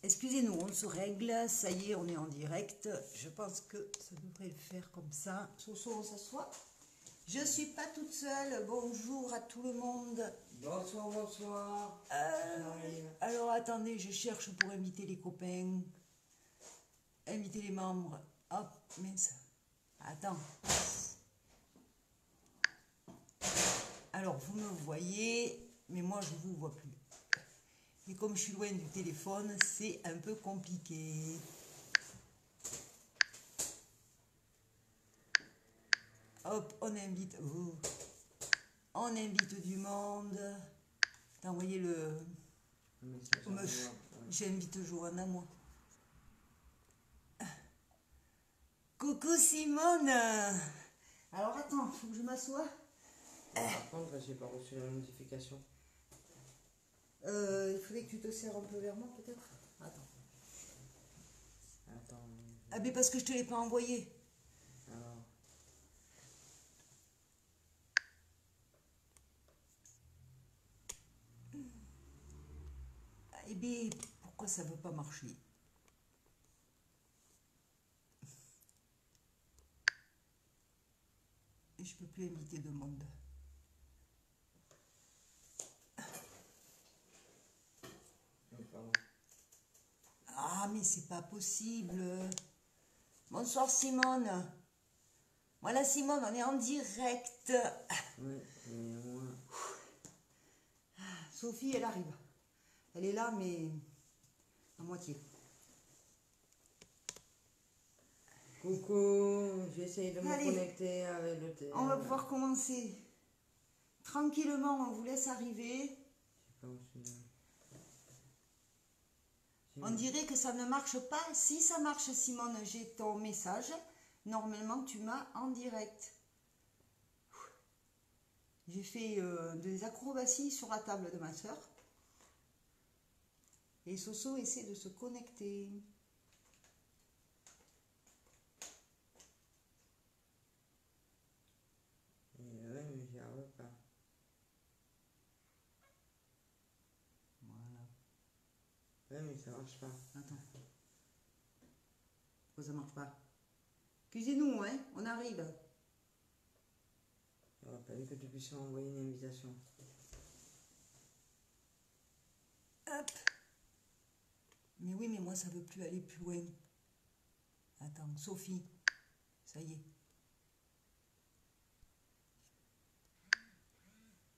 Excusez-nous, on se règle. Ça y est, on est en direct. Je pense que ça devrait le faire comme ça. Soso, on s'assoit. Je ne suis pas toute seule. Bonjour à tout le monde. Bonsoir, bonsoir. Alors, attendez, je cherche pour inviter les copains. Inviter les membres. Hop, mince. Attends. Alors, vous me voyez, mais moi, je ne vous vois plus. Et comme je suis loin du téléphone, c'est un peu compliqué. Hop, on invite du monde. T'as envoyé le... J'invite Johanna, moi. Coucou Simone. Alors attends, faut que je m'assoie. Par contre, j'ai pas reçu la notification. Il faudrait que tu te serres un peu vers moi, peut-être. Attends. Ah mais parce que je te l'ai pas envoyé. Alors. Eh bien, pourquoi ça veut pas marcher? Et je peux plus inviter de monde. Ah, mais c'est pas possible. Bonsoir Simone. Voilà Simone, on est en direct. Oui, mais moi... Sophie, elle arrive. Elle est là, mais à moitié. Coucou, j'essaye de me connecter avec le téléphone. On va pouvoir commencer. Tranquillement, on vous laisse arriver. On dirait que ça ne marche pas. Si ça marche, Simone, j'ai ton message. Normalement, tu m'as en direct. J'ai fait des acrobaties sur la table de ma soeur. Et Soso essaie de se connecter. Ouais, mais j'y arrive pas. Voilà. Ouais, mais ça marche pas. Attends. Pourquoi ça marche pas? Excusez-nous, hein, on arrive. Il aurait fallu que tu puisses m'envoyer une invitation. Hop. Mais oui, mais moi, ça veut plus aller plus loin. Attends, Sophie. Ça y est.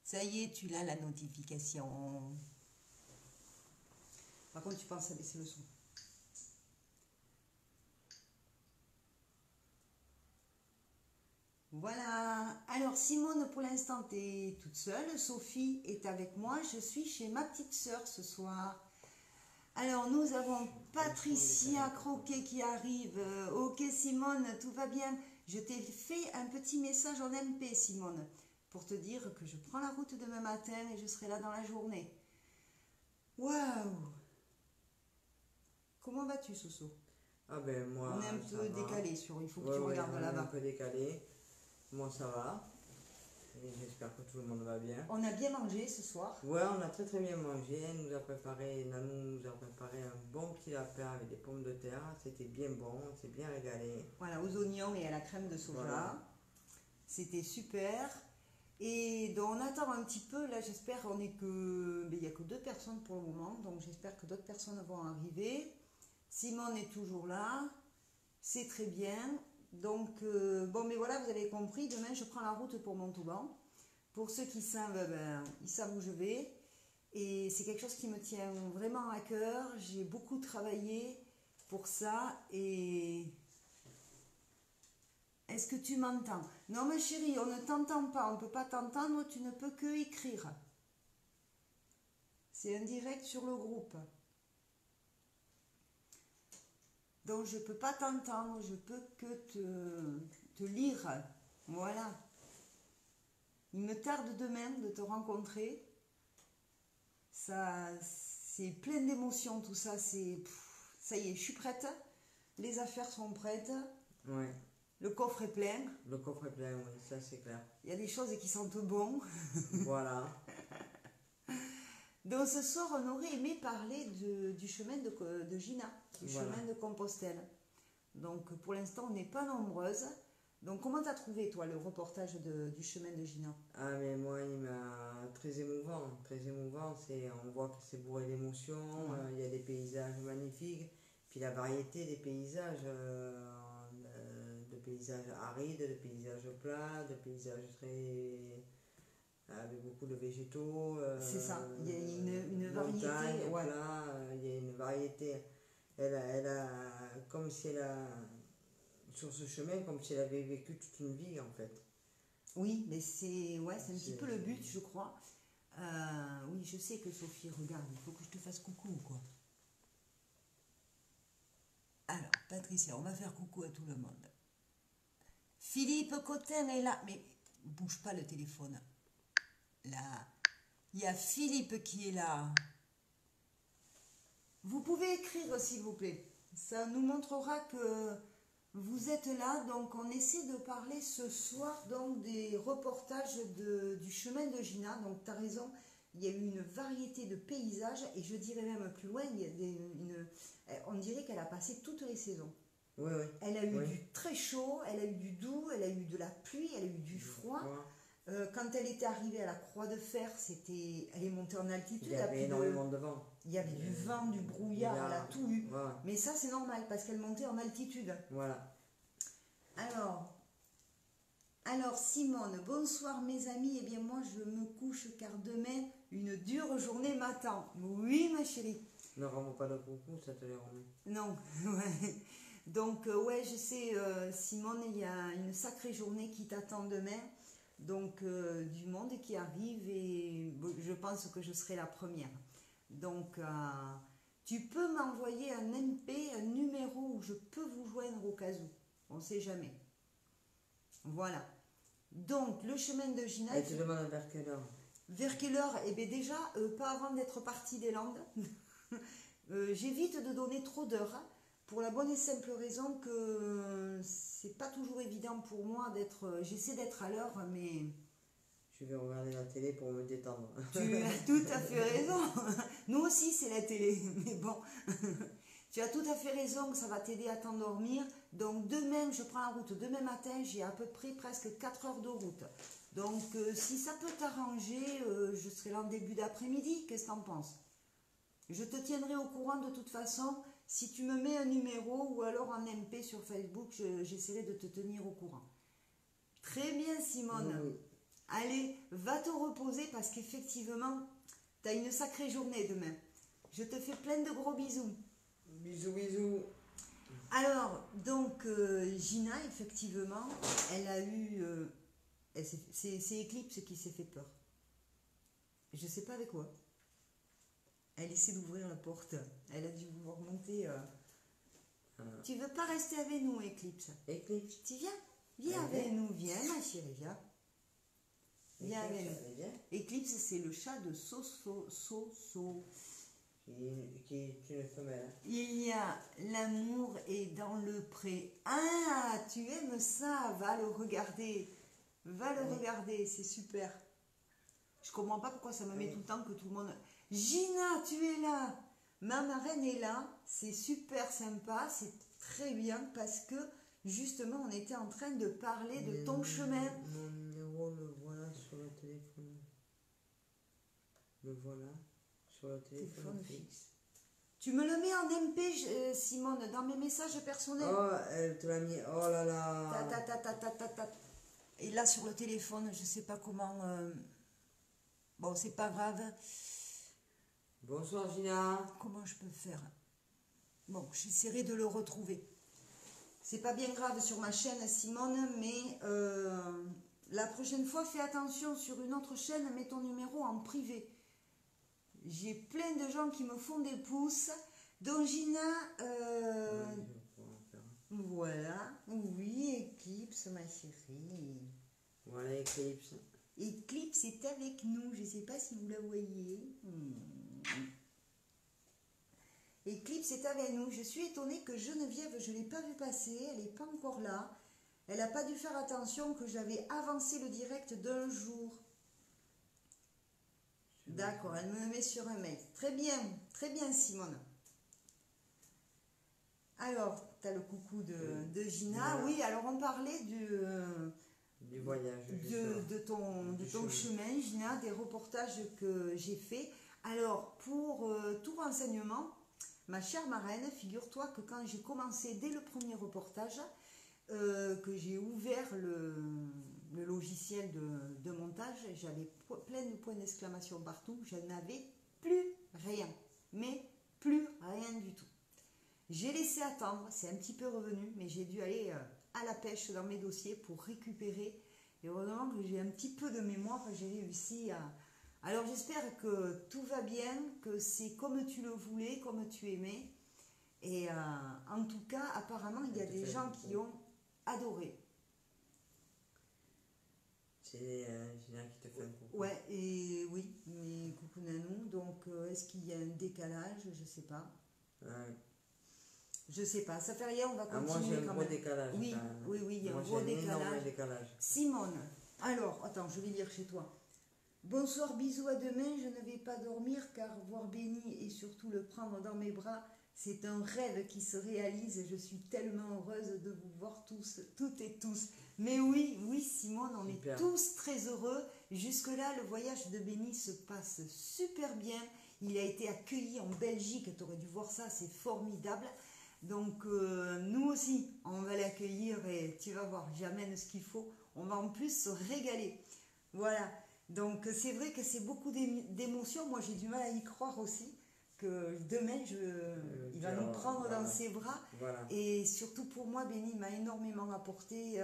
Ça y est, tu l'as la notification. Par contre, tu penses à baisser le son. Voilà. Alors, Simone, pour l'instant, tu es toute seule. Sophie est avec moi. Je suis chez ma petite sœur ce soir. Alors, nous avons Patricia Croquet qui arrive. Ok, Simone, tout va bien. Je t'ai fait un petit message en MP, Simone, pour te dire que je prends la route demain matin et je serai là dans la journée. Waouh! Comment vas-tu, Soso? Ah ben moi, on est un peu décalé sur, il faut que tu regardes là-bas. On est un peu décalé. Moi ça va. Et j'espère que tout le monde va bien. On a bien mangé ce soir. Ouais, on a très très bien mangé. Nanou nous a préparé un bon petit lapin avec des pommes de terre. C'était bien bon, on s'est bien régalé. Voilà, aux oignons et à la crème de soja. Voilà. C'était super. Et donc on attend un petit peu, là j'espère, il n'y a que 2 personnes pour le moment, donc j'espère que d'autres personnes vont arriver. Simone est toujours là, c'est très bien. Donc, bon, mais voilà, vous avez compris, demain je prends la route pour Montauban. Pour ceux qui savent, ils savent où je vais. Et c'est quelque chose qui me tient vraiment à cœur. J'ai beaucoup travaillé pour ça. Et est-ce que tu m'entends? Non, ma chérie, on ne t'entend pas. On ne peut pas t'entendre, tu ne peux que écrire. C'est un direct sur le groupe. Donc, je ne peux pas t'entendre, je peux que te lire. Voilà. Il me tarde demain de te rencontrer. Ça, c'est plein d'émotions, tout ça. Ça y est, je suis prête. Les affaires sont prêtes. Ouais. Le coffre est plein. Le coffre est plein, oui, ça c'est clair. Il y a des choses qui sentent bon. Voilà. Donc ce soir, on aurait aimé parler du chemin de Gina, du Voilà. chemin de Compostelle. Donc pour l'instant, on n'est pas nombreuses. Donc comment t'as trouvé, toi, le reportage du chemin de Gina? Ah, mais moi, il m'a très émouvant. Très émouvant. On voit que c'est bourré d'émotions. Ouais. Il y a des paysages magnifiques. Puis la variété des paysages, de paysages arides, de paysages plats, de paysages très avec beaucoup de végétaux. C'est ça, il y a une variété, Montagnes, ouais. plats, il y a une variété. Comme si elle a, sur ce chemin, comme si elle avait vécu toute une vie en fait. Oui, mais c'est un petit C'est- peu le but, je crois. Oui, je sais que Sophie, regarde, il faut que je te fasse coucou, quoi. Alors, Patricia, on va faire coucou à tout le monde. Philippe Cotin est là, mais bouge pas le téléphone. Là, il y a Philippe qui est là. Vous pouvez écrire, s'il vous plaît. Ça nous montrera que vous êtes là. Donc, on essaie de parler ce soir donc, des reportages du chemin de Gina. Donc, tu as raison, il y a eu une variété de paysages. Et je dirais même plus loin, il y a on dirait qu'elle a passé toutes les saisons. Oui, oui. Elle a eu Oui. du très chaud, elle a eu du doux, elle a eu de la pluie, elle a eu du froid. Quand elle était arrivée à la Croix de Fer, elle est montée en altitude. Il y à avait plus énormément de vent. il y avait du vent, du brouillard, elle a tout eu. Voilà. Mais ça, c'est normal parce qu'elle montait en altitude. Voilà. Alors Simone, bonsoir mes amis. Eh bien, moi, je me couche car demain, une dure journée m'attend. Oui, ma chérie. Ne rends pas de coucou, ça te les remet. Non, ouais. Donc, ouais, je sais, Simone, il y a une sacrée journée qui t'attend demain. Donc, du monde qui arrive et bon, je pense que je serai la première. Donc, tu peux m'envoyer un MP, un numéro où je peux vous joindre au cas où. On ne sait jamais. Voilà. Donc, le chemin de Gina. Elle te demande vers quelle heure? Vers quelle heure? Eh bien, déjà, pas avant d'être partie des Landes. J'évite de donner trop d'heures. Pour la bonne et simple raison que c'est pas toujours évident pour moi d'être. J'essaie d'être à l'heure, mais. Je vais regarder la télé pour me détendre. Tu as tout à fait raison. Nous aussi, c'est la télé. Mais bon, tu as tout à fait raison que ça va t'aider à t'endormir. Donc, demain, je prends la route. Demain matin, j'ai à peu près presque 4 heures de route. Donc, si ça peut t'arranger, je serai là en début d'après-midi. Qu'est-ce que t'en penses? Je te tiendrai au courant de toute façon. Si tu me mets un numéro ou alors un MP sur Facebook, j'essaierai de te tenir au courant. Très bien, Simone. Oui. Allez, va te reposer parce qu'effectivement, tu as une sacrée journée demain. Je te fais plein de gros bisous. Bisous, bisous. Alors, donc, Gina, effectivement, elle a eu... c'est Eclipse qui s'est fait peur. Je sais pas avec quoi. Elle essaie d'ouvrir la porte. Elle a dû vouloir monter. Tu veux pas rester avec nous, Eclipse? Eclipse. Tu viens? Viens avec nous, viens, ma chérie, viens. Viens avec nous. Eclipse, c'est le chat de Soso. Qui est une femelle. Il y a l'amour est dans le pré. Ah, tu aimes ça? Va le regarder. Va le regarder, c'est super. Je comprends pas pourquoi ça me met tout le temps que tout le monde... Gina, tu es là. Ma marraine est là. C'est super sympa. C'est très bien parce que justement, on était en train de parler de ton chemin. Mon numéro, le voilà sur le téléphone. Le voilà sur le téléphone fixe. Tu me le mets en MP, Simone, dans mes messages personnels. Oh, elle te l'a mis. Oh là là. Et là, sur le téléphone, je sais pas comment... Bon, c'est pas grave. Bonsoir Gina. Comment je peux faire? Bon, j'essaierai de le retrouver. C'est pas bien grave sur ma chaîne, Simone, mais la prochaine fois, fais attention sur une autre chaîne, mets ton numéro en privé. J'ai plein de gens qui me font des pouces. Donc, Gina, voilà, oui, Eclipse, ma chérie. Voilà Eclipse. Eclipse est avec nous, je ne sais pas si vous la voyez. Eclipse est avec nous. Je suis étonnée que Geneviève, je ne l'ai pas vue passer, elle n'est pas encore là. Elle n'a pas dû faire attention que j'avais avancé le direct d'un jour. D'accord, elle me le met sur un mail. Très bien Simone. Alors, tu as le coucou de Gina. Oui, alors on parlait du voyage, de ton chemin, Gina, des reportages que j'ai faits. Alors, pour tout renseignement, ma chère marraine, figure-toi que quand j'ai commencé dès le premier reportage, que j'ai ouvert le logiciel de montage, j'avais plein de points d'exclamation partout, je n'avais plus rien, mais plus rien du tout. J'ai laissé attendre, c'est un petit peu revenu, mais j'ai dû aller à la pêche dans mes dossiers pour récupérer. Et heureusement que j'ai un petit peu de mémoire, j'ai réussi à... Alors j'espère que tout va bien, que c'est comme tu le voulais, comme tu aimais. Et en tout cas, apparemment, il y a des gens qui ont adoré. C'est Gina qui te fait un coucou. Ouais, et oui, mais coucou Nanou. Donc, est-ce qu'il y a un décalage? Je sais pas. Je sais pas, ça fait rien, on va continuer. Moi j'ai un gros décalage. Oui, il y a un gros décalage. Simone, alors, attends, je vais lire chez toi. Bonsoir, bisous, à demain. Je ne vais pas dormir car voir Benny et surtout le prendre dans mes bras, c'est un rêve qui se réalise. Je suis tellement heureuse de vous voir tous, toutes et tous. Mais oui, Simone, on est tous très heureux. Jusque-là, le voyage de Benny se passe super bien. Il a été accueilli en Belgique, tu aurais dû voir ça, c'est formidable. Donc nous aussi, on va l'accueillir et tu vas voir, j'amène ce qu'il faut. On va en plus se régaler. Voilà, donc c'est vrai que c'est beaucoup d'émotions. Moi j'ai du mal à y croire aussi, que demain il va nous prendre dans ses bras. Voilà. Et surtout pour moi, Benny m'a énormément apporté.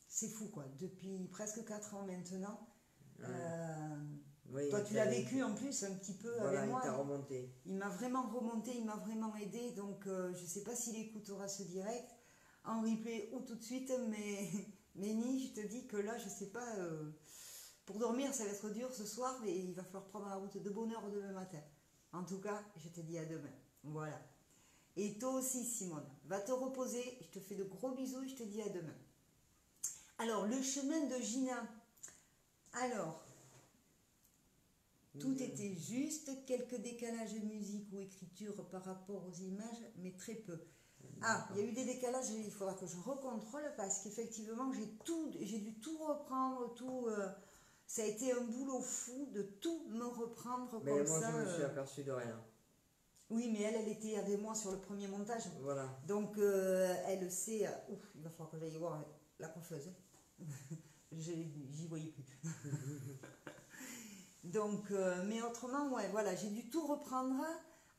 C'est fou quoi, depuis presque 4 ans maintenant. Oui, toi tu l'as vécu en plus un petit peu avec moi. Il t'a remonté. Il m'a vraiment remonté, il m'a vraiment aidé. Donc je ne sais pas s'il écoutera ce direct en replay ou tout de suite, mais Benny, je te dis que là je ne sais pas, pour dormir ça va être dur ce soir, mais il va falloir prendre la route de bonne heure demain matin. En tout cas, je te dis à demain. Voilà. Et toi aussi Simone, va te reposer, je te fais de gros bisous et je te dis à demain. Alors, le chemin de Gina. Alors, tout était juste, quelques décalages de musique ou écriture par rapport aux images, mais très peu. Ah, il y a eu des décalages, il faudra que je recontrôle parce qu'effectivement, j'ai dû tout reprendre, ça a été un boulot fou de tout me reprendre mais comme moi, ça. Je me suis aperçu de rien. Oui, mais elle était avec moi sur le premier montage. Voilà. Donc, elle sait... il va falloir que j'aille voir la coiffeuse. J'y voyais plus. Donc, mais autrement, ouais, voilà, j'ai dû tout reprendre.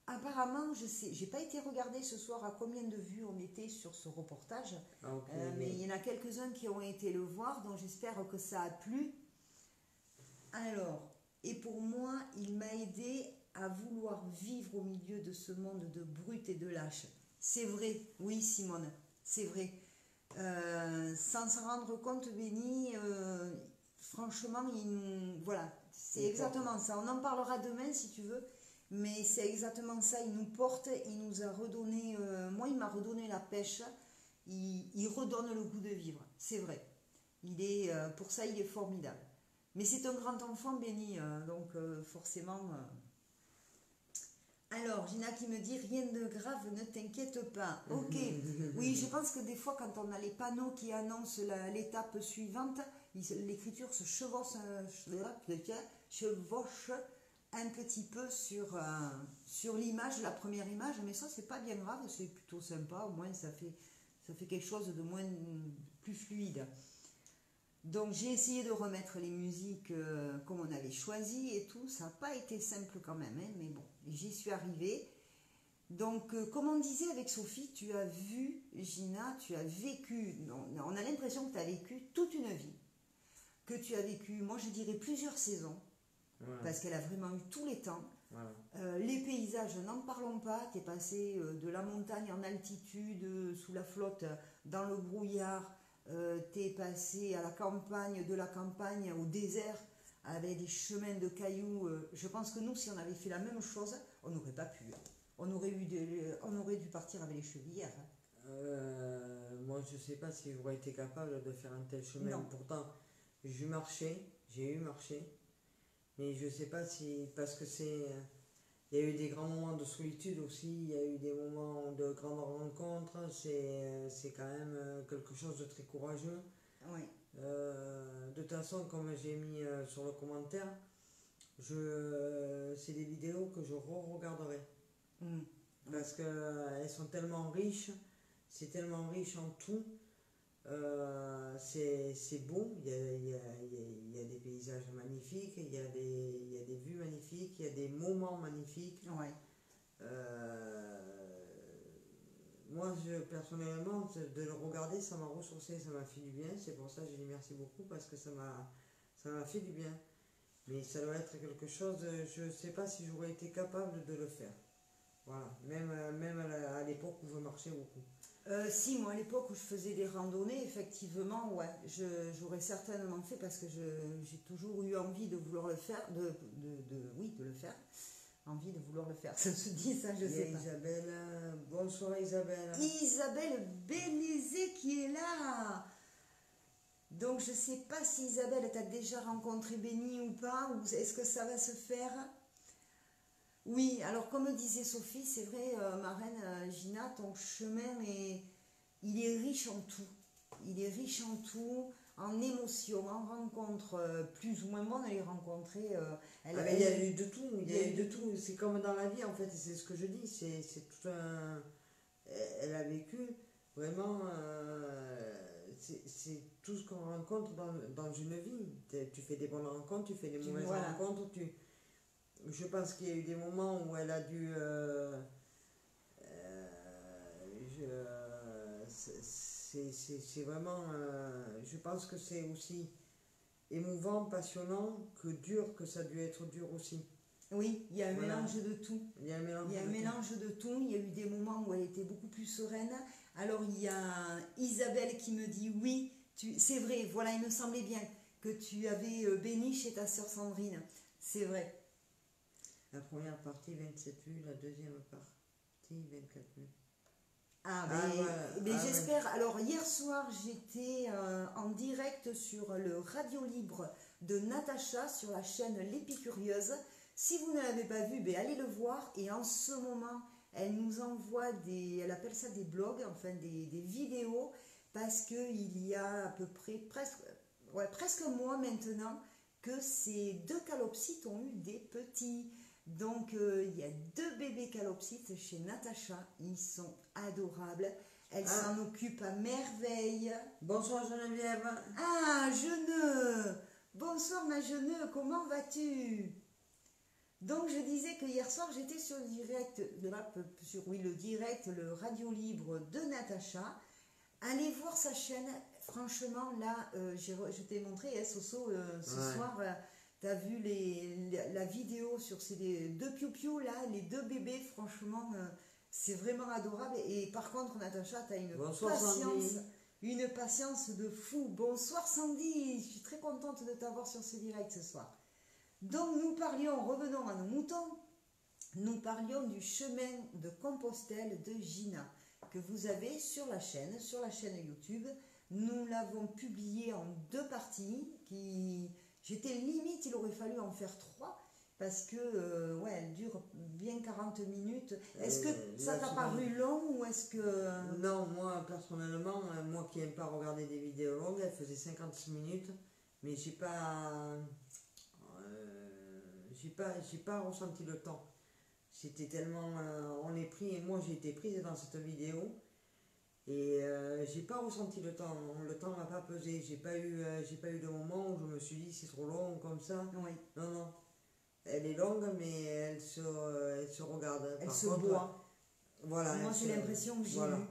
Apparemment, je sais, j'ai pas été regarder ce soir à combien de vues on était sur ce reportage, mais il y en a quelques-uns qui ont été le voir, donc j'espère que ça a plu. Alors, et pour moi, il m'a aidé à vouloir vivre au milieu de ce monde de brutes et de lâches. C'est vrai, oui Simone, c'est vrai. Sans s'en rendre compte, Benny, franchement, voilà, c'est exactement ça. On en parlera demain si tu veux, mais c'est exactement ça. Il nous porte, il nous a redonné, moi il m'a redonné la pêche, il redonne le goût de vivre, c'est vrai. Pour ça, il est formidable. Mais c'est un grand enfant, Benny, donc forcément... Alors, Gina qui me dit, rien de grave, ne t'inquiète pas. Ok, oui, je pense que des fois, quand on a les panneaux qui annoncent l'étape suivante, l'écriture se chevauche un petit peu sur l'image, la première image, mais ça, c'est pas bien grave, c'est plutôt sympa, au moins ça fait quelque chose de plus fluide. Donc j'ai essayé de remettre les musiques comme on avait choisi et tout, ça n'a pas été simple quand même, hein, mais bon, j'y suis arrivée. Donc comme on disait avec Sophie, tu as vu, Gina, tu as vécu, on a l'impression que tu as vécu toute une vie, que tu as vécu, moi je dirais plusieurs saisons, voilà. Parce qu'elle a vraiment eu tous les temps. Voilà. Les paysages, n'en parlons pas, tu es passé de la montagne en altitude, sous la flotte, dans le brouillard. T'es passé à la campagne, de la campagne au désert avec des chemins de cailloux. Je pense que nous, si on avait fait la même chose, on n'aurait pas pu. On aurait dû partir avec les chevillières. Moi, je ne sais pas si j'aurais été capable de faire un tel chemin. Non. Pourtant, j'ai eu marché, Mais je sais pas si, parce que c'est, il y a eu des grands moments de solitude aussi, il y a eu des moments de grandes rencontres, c'est quand même quelque chose de très courageux. Oui. De toute façon, comme j'ai mis sur le commentaire, c'est des vidéos que je re-regarderai. Mm. Parce qu'elles sont tellement riches, c'est tellement riche en tout. C'est beau, il y a des paysages magnifiques, il y a des vues magnifiques, il y a des moments magnifiques. Ouais. Moi, personnellement, de le regarder, ça m'a ressourcé, ça m'a fait du bien. C'est pour ça que je dis merci beaucoup parce que ça m'a fait du bien. Mais ça doit être quelque chose, je ne sais pas si j'aurais été capable de le faire. Voilà, même à l'époque où je marchais beaucoup. Si, moi à l'époque où je faisais des randonnées, effectivement, ouais, j'aurais certainement fait parce que j'ai toujours eu envie de vouloir le faire, oui, de le faire. Envie de vouloir le faire, ça se dit, ça, je sais pas. Isabelle, bonsoir Isabelle. Isabelle Bénézé qui est là. Donc je sais pas si Isabelle t'a déjà rencontré Béni ou pas, ou est-ce que ça va se faire? Oui, alors comme disait Sophie, c'est vrai, ma reine Gina, ton chemin il est riche en tout. Il est riche en tout, en émotions, en rencontres, plus ou moins bonnes à les rencontrer. Mais il y a eu de tout, il y a eu de tout. C'est comme dans la vie en fait, c'est ce que je dis, c'est tout un. Elle a vécu vraiment. C'est tout ce qu'on rencontre dans une vie. Tu fais des bonnes rencontres, tu fais des mauvaises rencontres. Je pense qu'il y a eu des moments où elle a dû. C'est vraiment. Je pense que c'est aussi émouvant, passionnant, que dur, que ça a dû être dur aussi. Oui, il y a un mélange de tout. Il y a un mélange de tout. Il y a eu des moments où elle était beaucoup plus sereine. Alors il y a Isabelle qui me dit oui, c'est vrai, voilà, il me semblait bien que tu avais béni chez ta sœur Sandrine. C'est vrai. La première partie 27 vues, la deuxième partie 24 vues. J'espère. Alors hier soir j'étais en direct sur le Radio Libre de Natacha sur la chaîne L'Épicurieuse. Si vous ne l'avez pas vu, allez le voir. Et en ce moment, elle nous envoie elle appelle ça des blogs, enfin des vidéos, parce qu'il y a à peu près presque un mois maintenant que ces deux calopsites ont eu des petits. Donc il y a 2 bébés calopsites chez Natacha, ils sont adorables, elle s'en occupe à merveille. Bonsoir Geneviève. Ah Geneux, bonsoir ma Geneux, comment vas-tu? Donc je disais que hier soir j'étais sur le direct, le Radio Libre de Natacha. Allez voir sa chaîne, franchement là, je t'ai montré Soso ce soir. T'as vu la vidéo sur ces 2 piou-piou là, les 2 bébés, franchement, c'est vraiment adorable. Et par contre, Natacha, t'as une patience de fou. Bonsoir Sandy, je suis très contente de t'avoir sur ce direct ce soir. Donc revenons à nos moutons, nous parlions du chemin de Compostelle de Gina, que vous avez sur la chaîne YouTube. Nous l'avons publié en 2 parties J'étais limite, il aurait fallu en faire 3 parce que elle dure bien 40 minutes. Est-ce que ça t'a paru long ou est-ce que... Non, moi personnellement, moi qui n'aime pas regarder des vidéos longues, elle faisait 56 minutes, mais j'ai pas ressenti le temps. C'était tellement... on est pris, et moi j'ai été prise dans cette vidéo. Et j'ai pas ressenti le temps m'a pas pesé, j'ai pas eu de moment où je me suis dit c'est trop long comme ça. Oui. Non, elle est longue mais elle se regarde. Elle se boit. Voilà. Moi c'est l'impression que j'ai eue.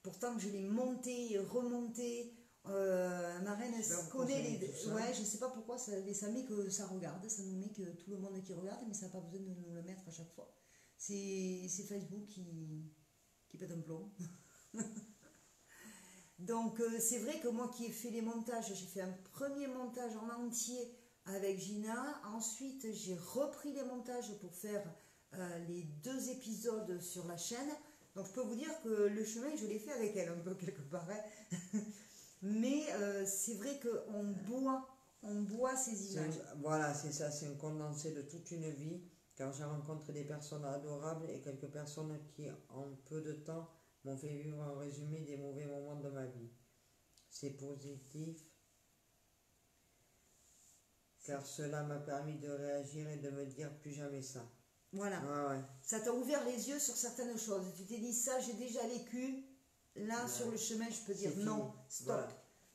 Pourtant je l'ai montée, remontée. Ma reine connaît les... Ouais, je sais pas pourquoi ça met que ça regarde, ça nous met que tout le monde qui regarde, mais ça n'a pas besoin de nous le mettre à chaque fois. C'est Facebook qui pète un plomb. Donc c'est vrai que moi qui ai fait les montages, j'ai fait un premier montage en entier avec Gina, ensuite j'ai repris les montages pour faire les 2 épisodes sur la chaîne. Donc je peux vous dire que le chemin je l'ai fait avec elle un peu quelque part. Mais c'est vrai qu'on boit on boit ces images. Voilà, c'est ça, c'est un condensé de toute une vie. Quand j'ai rencontré des personnes adorables et quelques personnes qui, en peu de temps, m'ont fait vivre un résumé des mauvais moments de ma vie. C'est positif, car cela m'a permis de réagir et de me dire plus jamais ça. Voilà. Ouais. Ça t'a ouvert les yeux sur certaines choses. Tu t'es dit, ça, j'ai déjà vécu. Là, sur le chemin, je peux dire fini. non, stop.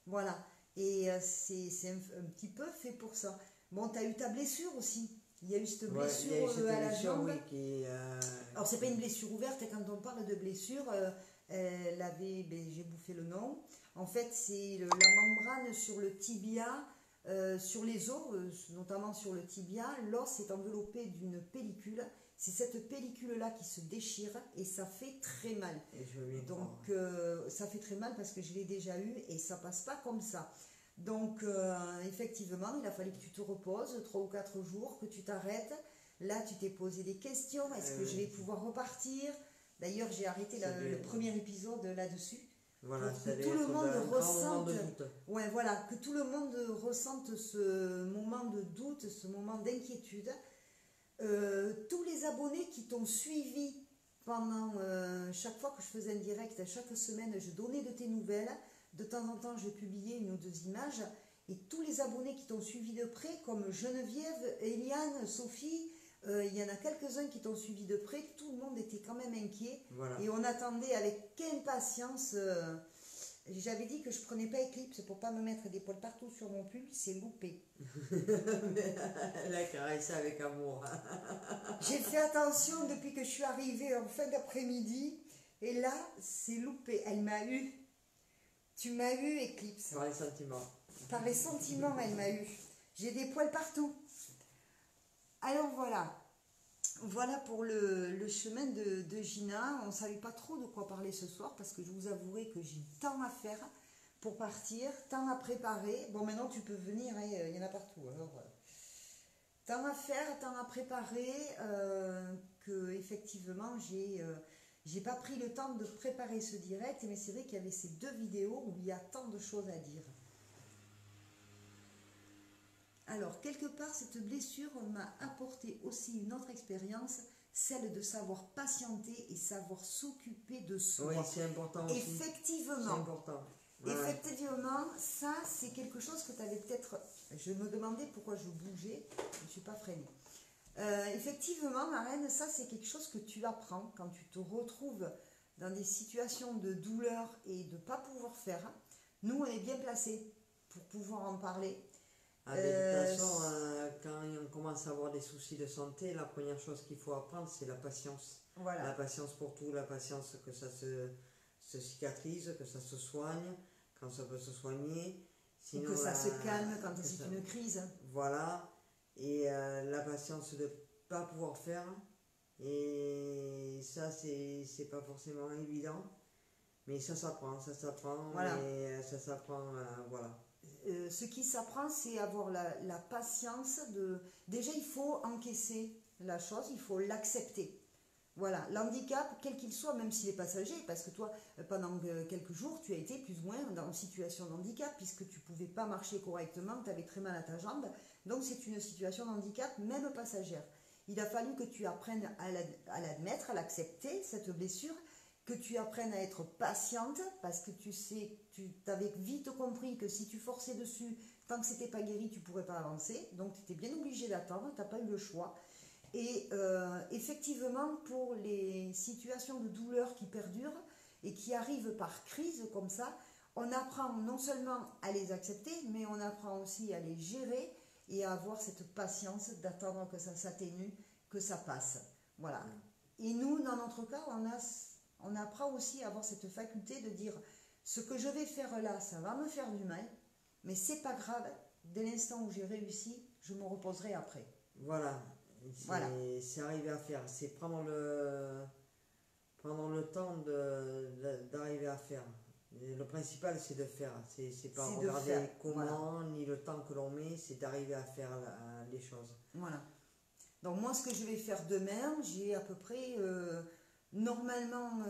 Voilà. Et c'est un petit peu fait pour ça. Bon, tu as eu ta blessure aussi. Il y a eu cette blessure à la jambe. Oui, Alors, c'est pas une blessure ouverte. Quand on parle de blessure, elle avait, j'ai bouffé le nom. En fait, c'est la membrane sur le tibia, sur les os, notamment sur le tibia. L'os est enveloppé d'une pellicule. C'est cette pellicule-là qui se déchire et ça fait très mal. Donc, ça fait très mal parce que je l'ai déjà eu et ça passe pas comme ça. Donc, effectivement, il a fallu que tu te reposes 3 ou 4 jours, que tu t'arrêtes. Là, tu t'es posé des questions. Est-ce que je vais pouvoir repartir? D'ailleurs, j'ai arrêté le premier épisode là-dessus. Voilà, pour que tout le monde ressente. Ouais, voilà, que tout le monde ressente ce moment de doute, ce moment d'inquiétude. Tous les abonnés qui t'ont suivi pendant chaque fois que je faisais un direct, chaque semaine, je donnais de tes nouvelles. De temps en temps, je publiais 1 ou 2 images. Et tous les abonnés qui t'ont suivi de près, comme Geneviève, Eliane, Sophie, il y en a quelques-uns qui t'ont suivi de près. Tout le monde était quand même inquiet. Voilà. Et on attendait avec impatience. J'avais dit que je prenais pas Eclipse pour pas me mettre des poils partout sur mon pull. C'est loupé. Elle a caressé avec amour. J'ai fait attention depuis que je suis arrivée en fin d'après-midi. Et là, c'est loupé. Elle m'a eu. Tu m'as eu, Eclipse. Par les sentiments. Par les sentiments, elle m'a eu. J'ai des poils partout. Alors voilà. Voilà pour le chemin de Gina. On ne savait pas trop de quoi parler ce soir parce que je vous avouerai que j'ai tant à faire pour partir, tant à préparer. Bon, maintenant tu peux venir, hein, il y en a partout. Alors, tant à faire, tant à préparer que effectivement j'ai pas pris le temps de préparer ce direct, mais c'est vrai qu'il y avait ces 2 vidéos où il y a tant de choses à dire. Alors, quelque part, cette blessure m'a apporté aussi une autre expérience, celle de savoir patienter et savoir s'occuper de soi. Oui, c'est important aussi. Effectivement. C'est important. Ouais. Effectivement, ça, c'est quelque chose que tu avais peut-être... Je me demandais pourquoi je bougeais, je ne suis pas freinée. Effectivement, ma reine, ça, c'est quelque chose que tu apprends quand tu te retrouves dans des situations de douleur et de ne pas pouvoir faire. Nous, on est bien placés pour pouvoir en parler. De toute façon, quand on commence à avoir des soucis de santé, la première chose qu'il faut apprendre, c'est la patience. Voilà. La patience pour tout, la patience que ça se cicatrise, que ça se soigne, quand ça peut se soigner. Sinon, que ça se calme quand c'est une crise. Voilà. Et la patience de ne pas pouvoir faire. Et ça, c'est pas forcément évident. Mais ça s'apprend, Voilà. Mais ça s'apprend, voilà. Ce qui s'apprend, c'est avoir la patience de... Déjà, il faut encaisser la chose, il faut l'accepter. Voilà, l'handicap, quel qu'il soit, même s'il est passager, parce que toi, pendant quelques jours, tu as été plus ou moins dans une situation de handicap, puisque tu ne pouvais pas marcher correctement, tu avais très mal à ta jambe, donc c'est une situation de handicap, même passagère. Il a fallu que tu apprennes à l'admettre, à l'accepter, cette blessure, que tu apprennes à être patiente, parce que tu avais vite compris que si tu forçais dessus, tant que ce n'était pas guéri, tu ne pourrais pas avancer, donc tu étais bien obligé d'attendre, tu n'as pas eu le choix. Et effectivement, pour les situations de douleur qui perdurent et qui arrivent par crise comme ça, on apprend non seulement à les accepter, mais on apprend aussi à les gérer et à avoir cette patience d'attendre que ça s'atténue, que ça passe. Voilà. Et nous, dans notre cas, on apprend aussi à avoir cette faculté de dire ce que je vais faire là, ça va me faire du mal, mais c'est pas grave. Dès l'instant où j'ai réussi, je me reposerai après. Voilà. C'est arriver à faire, c'est prendre le temps d'arriver à faire. Et le principal, c'est de faire, c'est pas regarder comment, voilà, ni le temps que l'on met, c'est d'arriver à faire les choses. Voilà. Donc moi, ce que je vais faire demain, j'ai à peu près, normalement,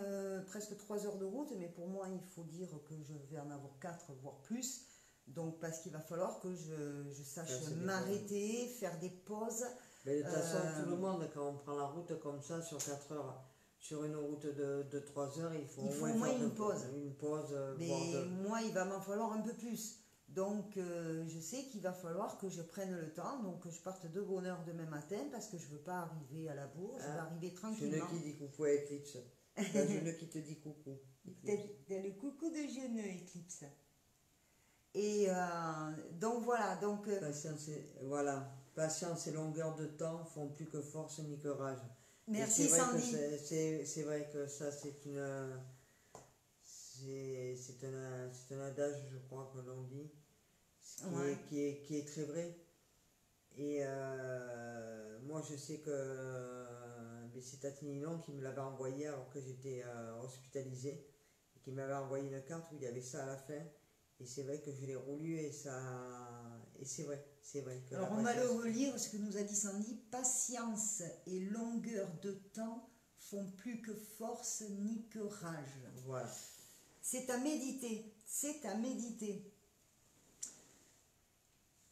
presque 3 heures de route, mais pour moi, il faut dire que je vais en avoir 4, voire plus. Donc, parce qu'il va falloir que je sache Ça, c'est m'arrêter, faire des pauses. Mais de toute façon, tout le monde, quand on prend la route comme ça, sur 4 heures, sur une route de 3 heures, il faut Il au faut moins au moins faire une pause. une pause, voire Mais deux. moi, il va m'en falloir un peu plus. Donc, je sais qu'il va falloir que je prenne le temps, donc que je parte de bonne heure demain matin, parce que je ne veux pas arriver à la bourre, je veux Ah, arriver Je tranquillement. ne qui dit coucou à Eclipse. T'as Juno qui te dit coucou. T'as le coucou de Jeune Eclipse. Et donc voilà, donc Voilà, patience et longueur de temps font plus que force ni que rage. merci Et c'est vrai que Sandy. c'est vrai que ça c'est un adage, je crois que l'on dit, Ouais. qui est très vrai. Et moi je sais que mais c'est Tati Ninon qui me l'avait envoyé alors que j'étais hospitalisé, et qui m'avait envoyé une carte où il y avait ça à la fin. Et c'est vrai que je l'ai relu et c'est vrai que Alors la on va le patience. relire, ce que nous a dit Sandy. Patience et longueur de temps font plus que force ni que rage. Voilà. C'est à méditer, c'est à méditer.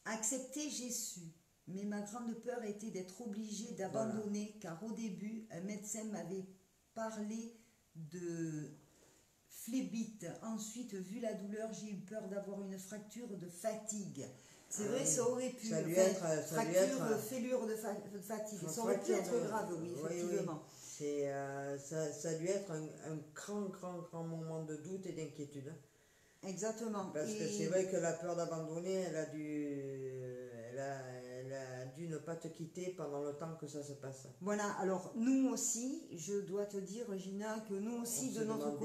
Accepter, j'ai su, mais ma grande peur était d'être obligée d'abandonner, car au début, un médecin m'avait parlé de phlébite. Ensuite, vu la douleur, j'ai eu peur d'avoir une fracture de fatigue. C'est Ah vrai, oui. ça aurait pu. Ça a dû Enfin, être, fracture, fêlure de fatigue. Ça aurait pu être grave, oui, effectivement. Ça a dû être un grand moment de doute et d'inquiétude. Exactement. Parce que c'est vrai que la peur d'abandonner, elle a dû ne pas te quitter pendant le temps que ça se passe. Voilà, alors nous aussi, je dois te dire, Gina, que nous aussi, de notre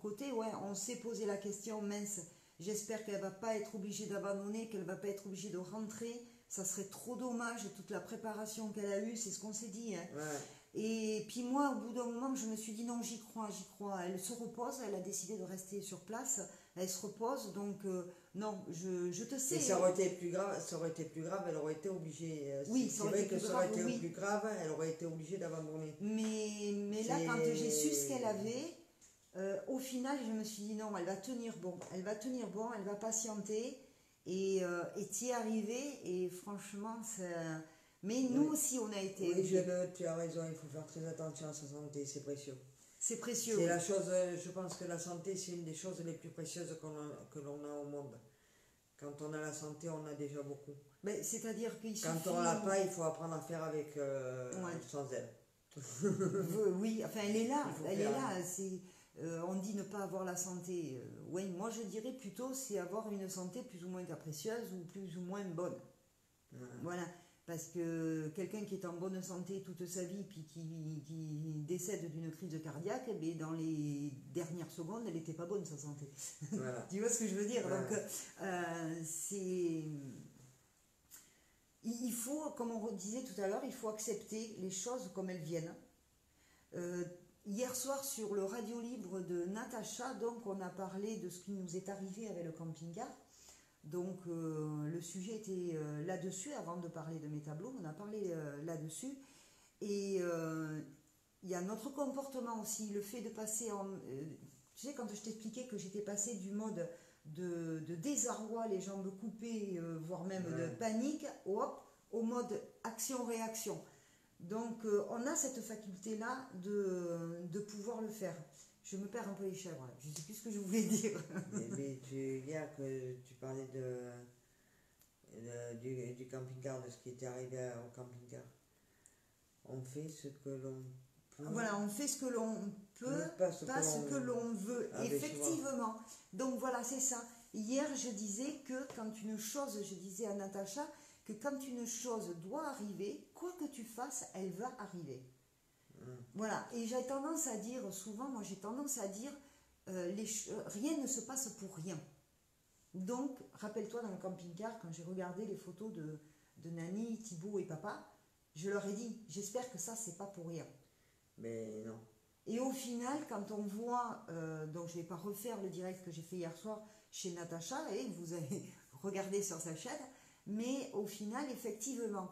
côté, ouais, on s'est posé la question, mince, j'espère qu'elle va pas être obligée d'abandonner, qu'elle va pas être obligée de rentrer. Ça serait trop dommage, toute la préparation qu'elle a eue, c'est ce qu'on s'est dit. Hein. Ouais. Et puis moi, au bout d'un moment, je me suis dit non, j'y crois, j'y crois. Elle se repose, elle a décidé de rester sur place, elle se repose, donc non, je te sais. Et ça aurait été plus grave, elle aurait été obligée. Oui, c'est vrai que ça aurait été oui. plus grave, elle aurait été obligée d'abandonner. Mais là, quand j'ai su ce qu'elle avait, au final, je me suis dit non, elle va tenir bon, elle va patienter et t'y arriver. Et franchement, mais nous Oui. aussi, on a été. Oui, tu as raison, il faut faire très attention à sa santé, c'est précieux. C'est précieux. C'est Oui. la chose, je pense que la santé, c'est une des choses les plus précieuses que l'on a au monde. Quand on a la santé, on a déjà beaucoup. Ben, c'est-à-dire qu'il suffit. Quand on l'a pas, il faut apprendre à faire avec sans elle. Oui, enfin, elle est là, Elle est là. On dit ne pas avoir la santé. Oui, moi je dirais plutôt c'est avoir une santé plus ou moins capricieuse ou plus ou moins bonne. Voilà, parce que quelqu'un qui est en bonne santé toute sa vie puis qui décède d'une crise cardiaque, eh bien, dans les dernières secondes, elle n'était pas bonne sa santé. Voilà. Tu vois ce que je veux dire? Voilà. Donc, il faut, comme on disait tout à l'heure, il faut accepter les choses comme elles viennent. Hier soir, sur le radio libre de Natacha, donc on a parlé de ce qui nous est arrivé avec le camping-car. Donc le sujet était là-dessus, avant de parler de mes tableaux, on a parlé là-dessus. Et il y a notre comportement aussi, le fait de passer en... tu sais, quand je t'expliquais que j'étais passée du mode de désarroi, les jambes coupées, voire même de panique, au mode action-réaction. Donc on a cette faculté-là de pouvoir le faire. Je me perds un peu les chèvres, là. Je ne sais plus ce que je voulais dire. Mais hier que tu parlais du camping-car, de ce qui était arrivé au camping-car. On fait ce que l'on peut. Voilà, on fait ce que l'on peut, pas ce que l'on veut. Effectivement. Donc voilà, c'est ça. Hier, je disais que quand une chose, je disais à Natacha, que quand une chose doit arriver, quoi que tu fasses, elle va arriver. Voilà, et j'ai tendance à dire, souvent, moi j'ai tendance à dire, rien ne se passe pour rien. Donc, rappelle-toi dans le camping-car, quand j'ai regardé les photos de Nani, Thibaut et papa, je leur ai dit, j'espère que ça, c'est pas pour rien. Mais non. Et au final, quand on voit, donc je ne vais pas refaire le direct que j'ai fait hier soir chez Natacha, et vous allez regarder sur sa chaîne, mais au final, effectivement,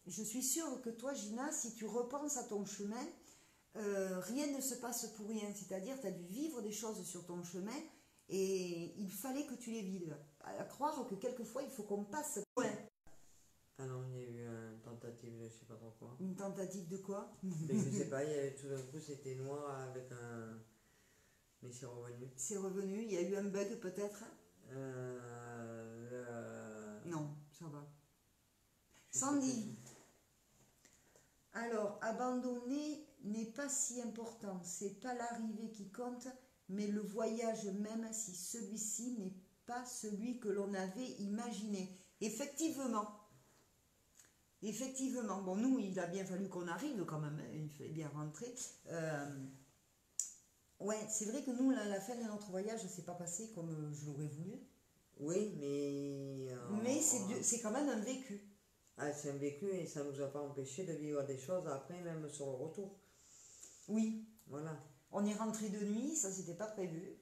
je suis sûre que toi, Gina, si tu repenses à ton chemin, rien ne se passe pour rien. C'est-à-dire, tu as dû vivre des choses sur ton chemin et il fallait que tu les vives. À croire que quelquefois, il faut qu'on passe. Ouais. Ah non, il y a eu une tentative, je sais pas trop quoi. Une tentative de quoi? Mais je sais pas, il y avait tout d'un coup, c'était noir avec un. Mais c'est revenu. C'est revenu, il y a eu un bug peut-être? Non, ça va. Sandy. Alors, abandonner n'est pas si important, c'est pas l'arrivée qui compte, mais le voyage même si celui-ci n'est pas celui que l'on avait imaginé. Effectivement. Effectivement. Bon, nous, il a bien fallu qu'on arrive quand même, il fallait bien rentrer. Ouais, c'est vrai que nous, la fin de notre voyage ne s'est pas passé comme je l'aurais voulu. Oui, mais. Mais c'est quand même un vécu. Ah, c'est un vécu et ça nous a pas empêché de vivre des choses après, même sur le retour. Oui. Voilà. On est rentré de nuit, ça c'était pas prévu.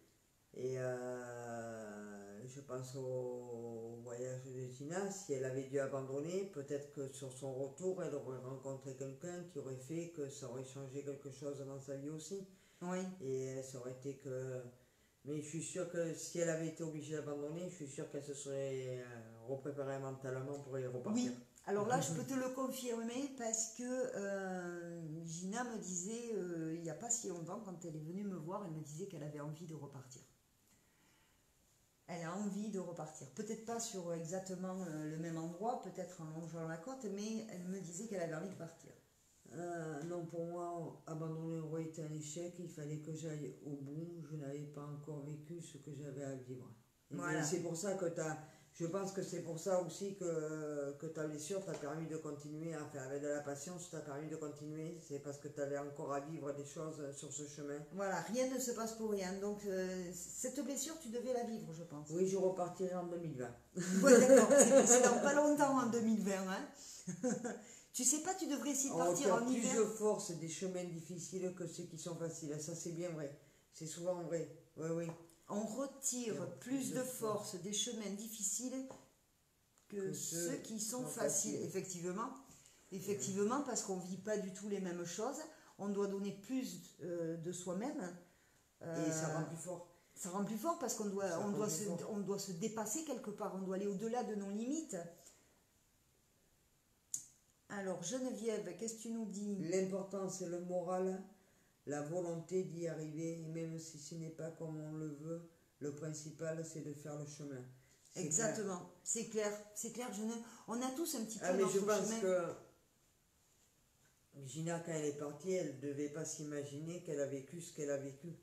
Et je pense au voyage de Gina, si elle avait dû abandonner, peut-être que sur son retour, elle aurait rencontré quelqu'un qui aurait fait que ça aurait changé quelque chose dans sa vie aussi. Oui. Et ça aurait été que. Mais je suis sûr que si elle avait été obligée d'abandonner, je suis sûr qu'elle se serait repréparée mentalement pour y repartir. Oui. Alors là, je peux te le confirmer parce que Gina me disait, il n'y a pas si longtemps, quand elle est venue me voir, elle me disait qu'elle avait envie de repartir. Elle a envie de repartir. Peut-être pas sur exactement le même endroit, peut-être en longeant la côte, mais elle me disait qu'elle avait envie de partir. Non, pour moi, abandonner aurait été un échec. Il fallait que j'aille au bout. Je n'avais pas encore vécu ce que j'avais à vivre. Et voilà. C'est pour ça que je pense que c'est pour ça aussi que ta blessure t'a permis de continuer à faire avec de la patience, t'a permis de continuer. C'est parce que tu avais encore à vivre des choses sur ce chemin. Voilà, rien ne se passe pour rien. Donc, cette blessure, tu devais la vivre, je pense. Oui, je repartirai en 2020. Oui, d'accord. C'est dans pas longtemps, en 2020. Hein. Tu sais pas, tu devrais essayer de partir en hiver. Plus de force des chemins difficiles que ceux qui sont faciles. Ça, c'est bien vrai. C'est souvent vrai. Oui, oui. On retire plus de force des chemins difficiles que ceux qui sont faciles. Effectivement, parce qu'on ne vit pas du tout les mêmes choses. On doit donner plus de soi-même. Et ça rend plus fort. Ça rend plus fort parce qu'on doit se dépasser quelque part. On doit aller au-delà de nos limites. Alors, Geneviève, qu'est-ce que tu nous dis? L'important, c'est le moral, la volonté d'y arriver, et même si ce n'est pas comme on le veut, le principal, c'est de faire le chemin. Exactement, c'est clair. On a tous un petit peu mais notre je pense chemin. que Gina, quand elle est partie, elle ne devait pas s'imaginer qu'elle a vécu ce qu'elle a vécu,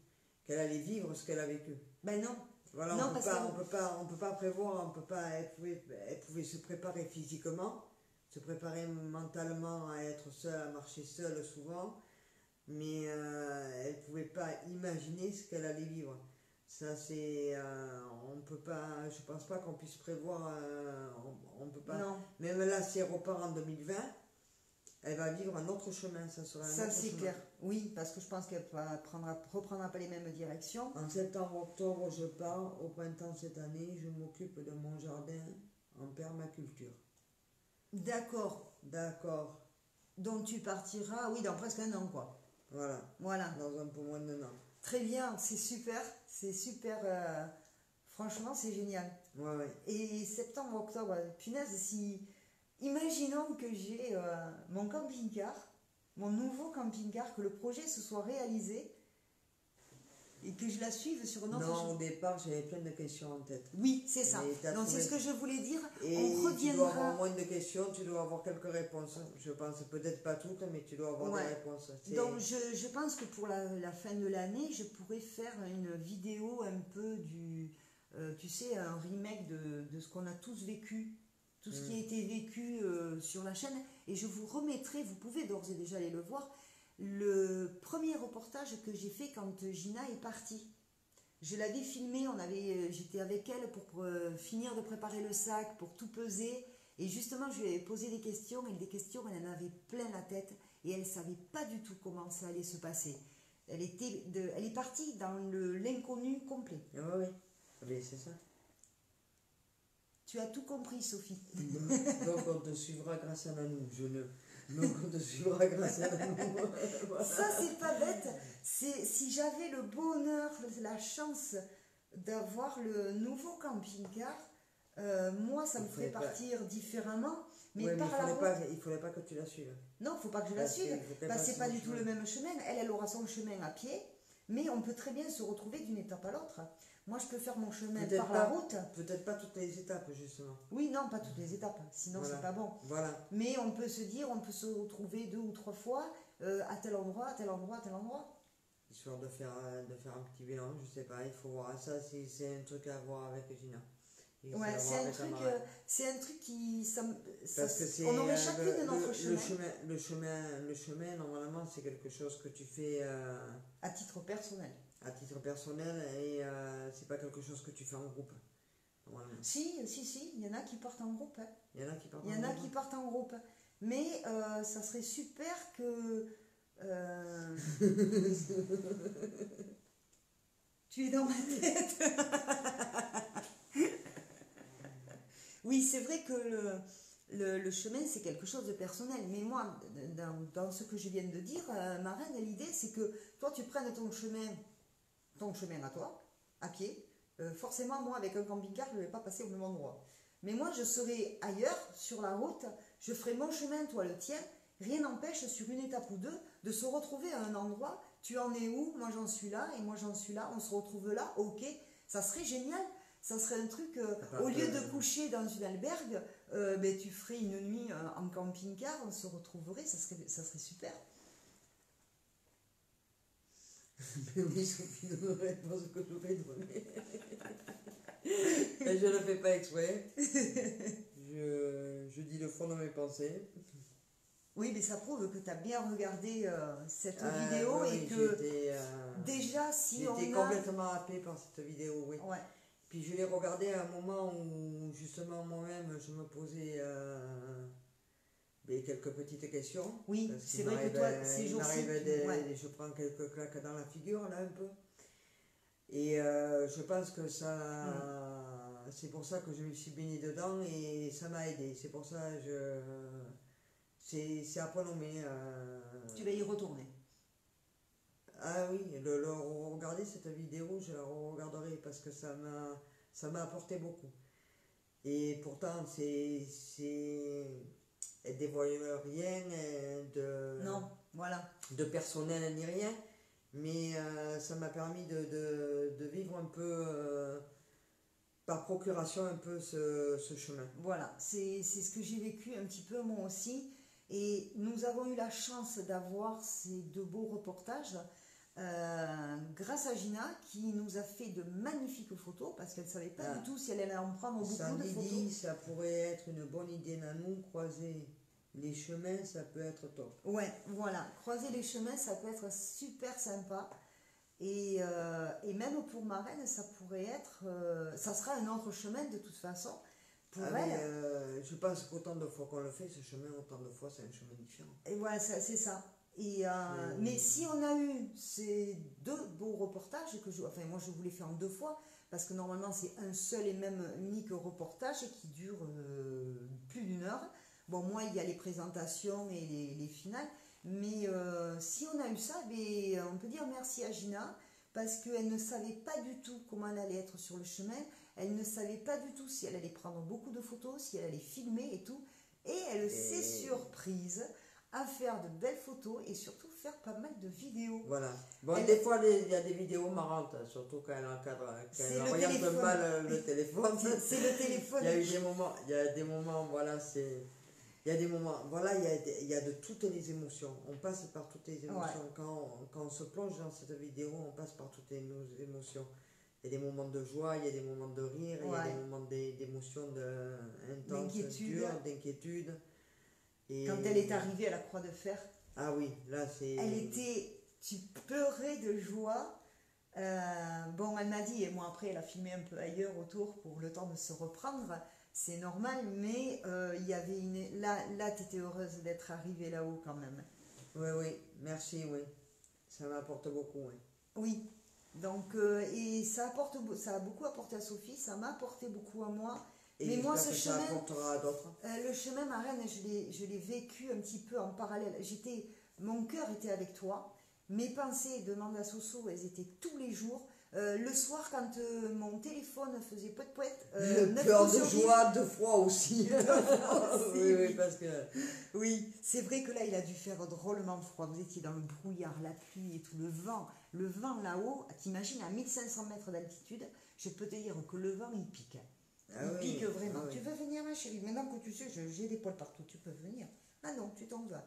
qu'elle allait vivre ce qu'elle a vécu. Ben non. Voilà, non, on peut pas prévoir, elle pouvait se préparer physiquement, se préparer mentalement à être seule, à marcher seule souvent, mais elle ne pouvait pas imaginer ce qu'elle allait vivre. Ça, c'est. On peut pas. Je pense pas qu'on puisse prévoir. On peut pas. Non. Même là, si elle repart en 2020, elle va vivre un autre chemin. Ça sera un Ça, autre c'est chemin. clair. Oui, parce que je pense qu'elle ne reprendra pas les mêmes directions. En septembre, octobre, je pars. Au printemps cette année, je m'occupe de mon jardin en permaculture. D'accord. D'accord. Donc tu partiras, oui, dans presque un an, quoi. Voilà. Dans un peu moins d'un an. Très bien, c'est super. C'est super. Franchement, c'est génial. Ouais. Et septembre, octobre, punaise, si. Imaginons que j'ai mon camping-car, mon nouveau camping-car, que le projet se soit réalisé et que je la suive sur notre... Non, au départ, j'avais plein de questions en tête. Oui, c'est ça. Donc c'est ce que je voulais dire. Et on reviendra... tu dois avoir moins de questions, tu dois avoir quelques réponses. Je pense, peut-être pas toutes, mais tu dois avoir des réponses. Donc je pense que pour la fin de l'année, je pourrais faire une vidéo un peu du... tu sais, un remake de ce qu'on a tous vécu. Tout ce qui a été vécu sur la chaîne. Et je vous remettrai, vous pouvez d'ores et déjà aller le voir, le premier reportage que j'ai fait quand Gina est partie. Je l'avais filmé, j'étais avec elle pour finir de préparer le sac, pour tout peser. Et justement, je lui avais posé des questions, et des questions, elle en avait plein la tête. Et elle ne savait pas du tout comment ça allait se passer. Elle est partie dans l'inconnu complet. Oui, c'est ça. Tu as tout compris, Sophie. Donc on te suivra grâce à Nanou. Donc on te suivra grâce à Nanou. Ça, c'est pas bête. Si j'avais le bonheur, la chance d'avoir le nouveau camping-car. Moi, ça me ferait partir différemment, mais ouais, par mais la route. il faudrait pas que tu la suives. Non, faut pas que je la suive, parce que c'est pas du tout le même chemin. Elle aura son chemin à pied, mais on peut très bien se retrouver d'une étape à l'autre. Moi, je peux faire mon chemin par la route. Peut-être pas toutes les étapes, justement. Oui, non, pas toutes les étapes, sinon Voilà. c'est pas bon. Voilà. Mais on peut se dire, on peut se retrouver 2 ou 3 fois à tel endroit, à tel endroit, à tel endroit. Histoire de faire un petit bilan, je sais pas, il faut voir ça, c'est un truc à voir avec Gina. Ouais, c'est un truc qui. Parce que c'est. On aurait chacune de notre chemin. Le chemin, normalement, c'est quelque chose que tu fais. À titre personnel. À titre personnel, et c'est pas quelque chose que tu fais en groupe. Normalement. Si, il y en a qui partent en groupe. Hein. Il y en a qui partent en groupe. Il y en a qui partent en groupe. Mais ça serait super que. Tu es dans ma tête. Oui, c'est vrai que le chemin, c'est quelque chose de personnel. Mais moi, dans ce que je viens de dire, ma reine, l'idée, c'est que toi, tu prennes ton chemin à toi, à pied. Forcément, moi, avec un camping-car, je ne vais pas passer au même endroit. Mais moi, je serai ailleurs, sur la route, je ferai mon chemin, toi le tien. Rien n'empêche, sur une étape ou deux, de se retrouver à un endroit. Tu en es où? Moi, j'en suis là, et moi, j'en suis là. On se retrouve là, ok. Ça serait génial. Ça serait un truc, au lieu de coucher dans une albergue, ben, tu ferais une nuit en camping-car, on se retrouverait, ça serait super. Mais oui, Sophie, ne me réponds ce que je vais donner. Et je ne le fais pas exprès. Je dis le fond de mes pensées. Oui, mais ça prouve que tu as bien regardé cette vidéo oui, et que déjà, si on a... J'étais complètement happée par cette vidéo, oui. Ouais. Puis je l'ai regardée à un moment où, justement, moi-même, je me posais quelques petites questions. Oui, c'est vrai que toi, ces jours-ci... Je prends quelques claques dans la figure, là, un peu. Et je pense que ça... C'est pour ça que je me suis baignée dedans et ça m'a aidé. C'est pour ça que c'est à pronommer. Tu vas y retourner. Ah oui, regarder cette vidéo, je la regarderai parce que ça m'a apporté beaucoup. Et pourtant, elle dévoile rien non, voilà. de personnel ni rien, mais ça m'a permis de vivre un peu, par procuration, un peu ce chemin. Voilà, c'est ce que j'ai vécu un petit peu moi aussi. Et nous avons eu la chance d'avoir ces 2 beaux reportages grâce à Gina qui nous a fait de magnifiques photos parce qu'elle ne savait pas du tout si elle allait en prendre beaucoup de photos. Ça pourrait être une bonne idée, Nanou, croiser les chemins, ça peut être top. Ouais, voilà, croiser les chemins, ça peut être super sympa. Et même pour ma reine, ça pourrait être... ça sera un autre chemin de toute façon. Pour elle. Je pense qu'autant de fois qu'on le fait, ce chemin, autant de fois, c'est un chemin différent. Et voilà, c'est ça. Et mais si on a eu ces 2 beaux reportages, moi je vous les fais en 2 fois, parce que normalement c'est un seul et même unique reportage qui dure plus d'1 heure. Bon, moi il y a les présentations et les finales, mais si on a eu ça, on peut dire merci à Gina, parce qu'elle ne savait pas du tout comment elle allait être sur le chemin, elle ne savait pas du tout si elle allait prendre beaucoup de photos, si elle allait filmer et tout, et elle s'est surprise à faire de belles photos et surtout faire pas mal de vidéos. Voilà. Bon, des fois, il y a des vidéos marrantes, surtout quand elle encadre, quand elle oriente mal le téléphone. C'est le téléphone. Il y a des moments, voilà, il y a des moments, voilà, il y a de toutes les émotions. On passe par toutes les émotions. Ouais. Quand on se plonge dans cette vidéo, on passe par toutes nos émotions. Il y a des moments de joie, il y a des moments de rire, il y a des moments d'émotions intenses, dures, d'inquiétude. Et quand elle est arrivée à la Croix de Fer, ah oui, là c'est... Tu pleurais de joie. Bon, elle m'a dit, et moi après elle a filmé un peu ailleurs autour pour le temps de se reprendre, c'est normal, mais il y avait là tu étais heureuse d'être arrivée là-haut quand même. Oui, merci, oui. Ça m'apporte beaucoup, oui. Oui, donc, et ça a beaucoup apporté à Sophie, ça m'a apporté beaucoup à moi. Et mais moi, ce chemin, ça apportera à d'autres. Le chemin, ma reine, je l'ai vécu un petit peu en parallèle. Mon cœur était avec toi, Mes pensées, demande à Soso, elles étaient tous les jours. Le soir, quand mon téléphone faisait poète-poète, 9 Peur coups de sur 10. joie, de froid aussi. Aussi, Oui, oui. parce que... Oui, c'est vrai que là, il a dû faire drôlement froid. Vous étiez dans le brouillard, la pluie et tout, le vent. Le vent là-haut, t'imagines, à 1500 mètres d'altitude, je peux te dire que le vent, il pique. Ah Il oui, pique vraiment. ah oui. Tu veux venir, ma chérie? Maintenant que tu sais, j'ai des poils partout, tu peux venir. Ah non, tu t'en vas.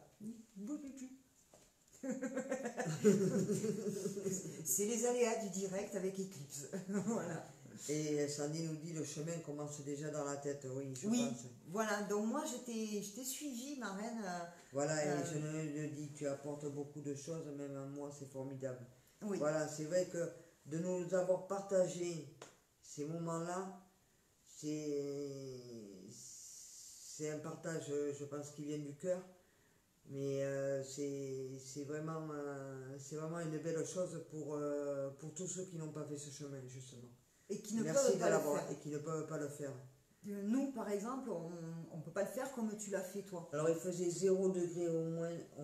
C'est les aléas du direct avec Eclipse. Voilà. Et Sandy nous dit le chemin commence déjà dans la tête, oui, je Oui, pense. voilà. Donc moi, je t'ai suivi, ma reine. Voilà, et je le dis, tu apportes beaucoup de choses, même à moi, c'est formidable. Oui. Voilà, c'est vrai que de nous avoir partagé ces moments-là, c'est un partage, je pense, qui vient du cœur. Mais c'est vraiment une belle chose pour tous ceux qui n'ont pas fait ce chemin, justement. Et qui ne Merci peuvent de pas le l'avoir faire. et qui ne peuvent pas le faire. Nous, par exemple, on ne peut pas le faire comme tu l'as fait, toi. Alors il faisait 0 degré au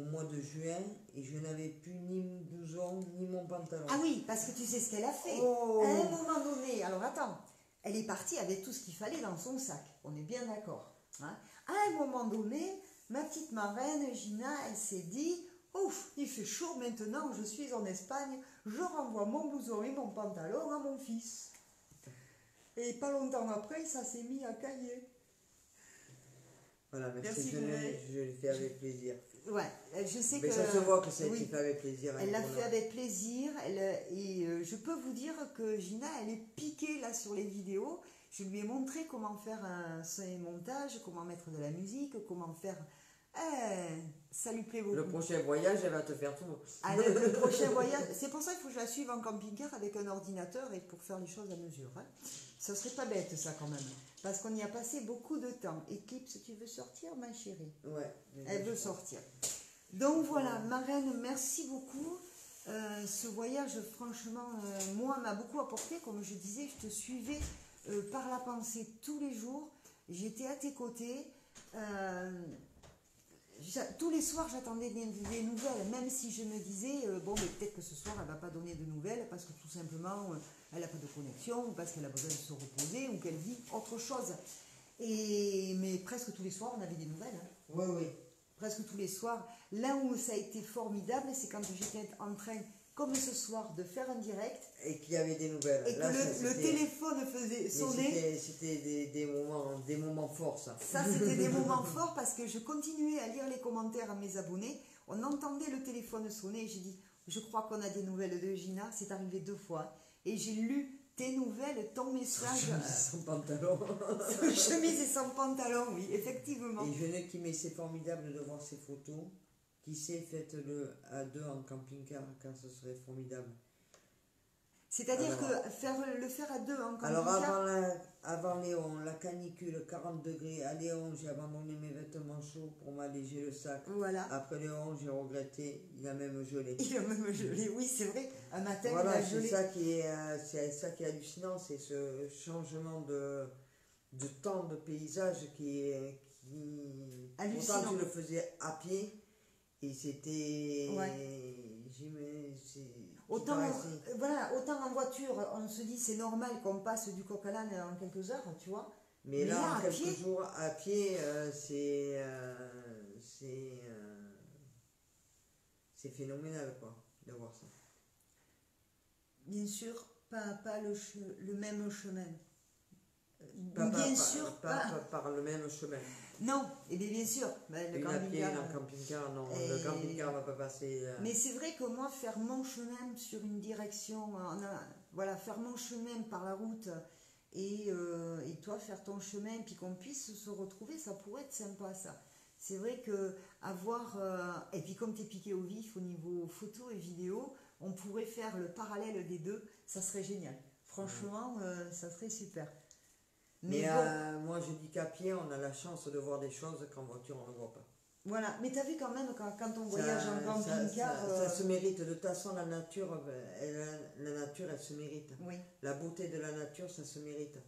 mois de juin et je n'avais plus ni mon blouson ni mon pantalon. Ah oui, parce que tu sais ce qu'elle a fait. Oh. À un moment donné, alors attends, elle est partie avec tout ce qu'il fallait dans son sac. On est bien d'accord. Hein. À un moment donné, ma petite marraine, Gina, elle s'est dit, ouf, il fait chaud maintenant, je suis en Espagne, je renvoie mon blouson et mon pantalon à mon fils. Et pas longtemps après, ça s'est mis à cailler. Voilà, Merci, merci, je l'ai fait avec plaisir. Ouais, je sais Mais que... ça se voit que ça a été oui. fait avec plaisir. Elle l'a fait avec plaisir. Je peux vous dire que Gina, elle est piquée là sur les vidéos. Je lui ai montré comment faire ses montages, comment mettre de la musique, comment faire... ça lui plaît beaucoup. Le prochain voyage, elle va te faire tout. Ah, le prochain voyage, c'est pour ça qu'il faut que je la suive en camping-car avec un ordinateur et pour faire les choses à mesure. Hein. Ça serait pas bête ça quand même. Parce qu'on y a passé beaucoup de temps. Eclipse, tu veux sortir, ma chérie? Ouais. Elle veut sortir. Donc voilà, ma reine, merci beaucoup. Ce voyage, franchement, moi, m'a beaucoup apporté. Comme je disais, je te suivais par la pensée tous les jours. J'étais à tes côtés. Tous les soirs, j'attendais des nouvelles, même si je me disais, bon, mais peut-être que ce soir, elle ne va pas donner de nouvelles parce que tout simplement, elle n'a pas de connexion, ou parce qu'elle a besoin de se reposer, ou qu'elle vit autre chose. Mais presque tous les soirs, on avait des nouvelles. Hein. Oui, oui. Presque tous les soirs. Là où ça a été formidable, c'est quand j'étais en train, comme ce soir, de faire un direct. Et qu'il y avait des nouvelles. Et là, que le téléphone faisait sonner. C'était des moments forts, ça. Ça, c'était des moments forts parce que je continuais à lire les commentaires à mes abonnés. On entendait le téléphone sonner et j'ai dit, je crois qu'on a des nouvelles de Gina. C'est arrivé 2 fois. Et j'ai lu tes nouvelles, ton message. Sans pantalon. Chemise et sans pantalon, oui, effectivement. Et je ne qui mais c'est formidable de voir ces photos. Qui sait, faites-le à 2 en camping-car, car ce serait formidable. C'est-à-dire Alors, que le faire à 2 en camping-car. Alors avant Léon, la canicule, 40 degrés, à Léon, j'ai abandonné mes vêtements chauds pour m'alléger le sac. Voilà. Après Léon, j'ai regretté, il a même gelé. Il a même gelé, oui, c'est vrai. Un matin, Voilà, il a gelé. c'est ça qui est hallucinant, c'est ce changement de temps, de paysage qui Hallucinant. Pourtant, tu le faisais à pied et c'était. Ouais. Autant autant en voiture, on se dit c'est normal qu'on passe du coq à l'âne en quelques heures, tu vois. Mais là, en quelques pied, jours, à pied, c'est phénoménal, quoi, de voir ça. Bien sûr, pas le même chemin. Par le même chemin. Non, et bien sûr. Le camping-car, non. Le camping-car ne va pas passer. Mais c'est vrai que moi, faire mon chemin sur une direction, faire mon chemin par la route et toi faire ton chemin, puis qu'on puisse se retrouver, ça pourrait être sympa, ça. C'est vrai que avoir. Et puis comme tu es piqué au vif au niveau photo et vidéo, on pourrait faire le parallèle des deux, ça serait génial. Franchement, ça serait super. Mais moi je dis qu'à pied on a la chance de voir des choses qu'en voiture on ne voit pas. Voilà, mais tu as vu quand même quand on voyage en camping-car... Ça se mérite, de toute façon la nature elle se mérite. Oui. La beauté de la nature ça se mérite.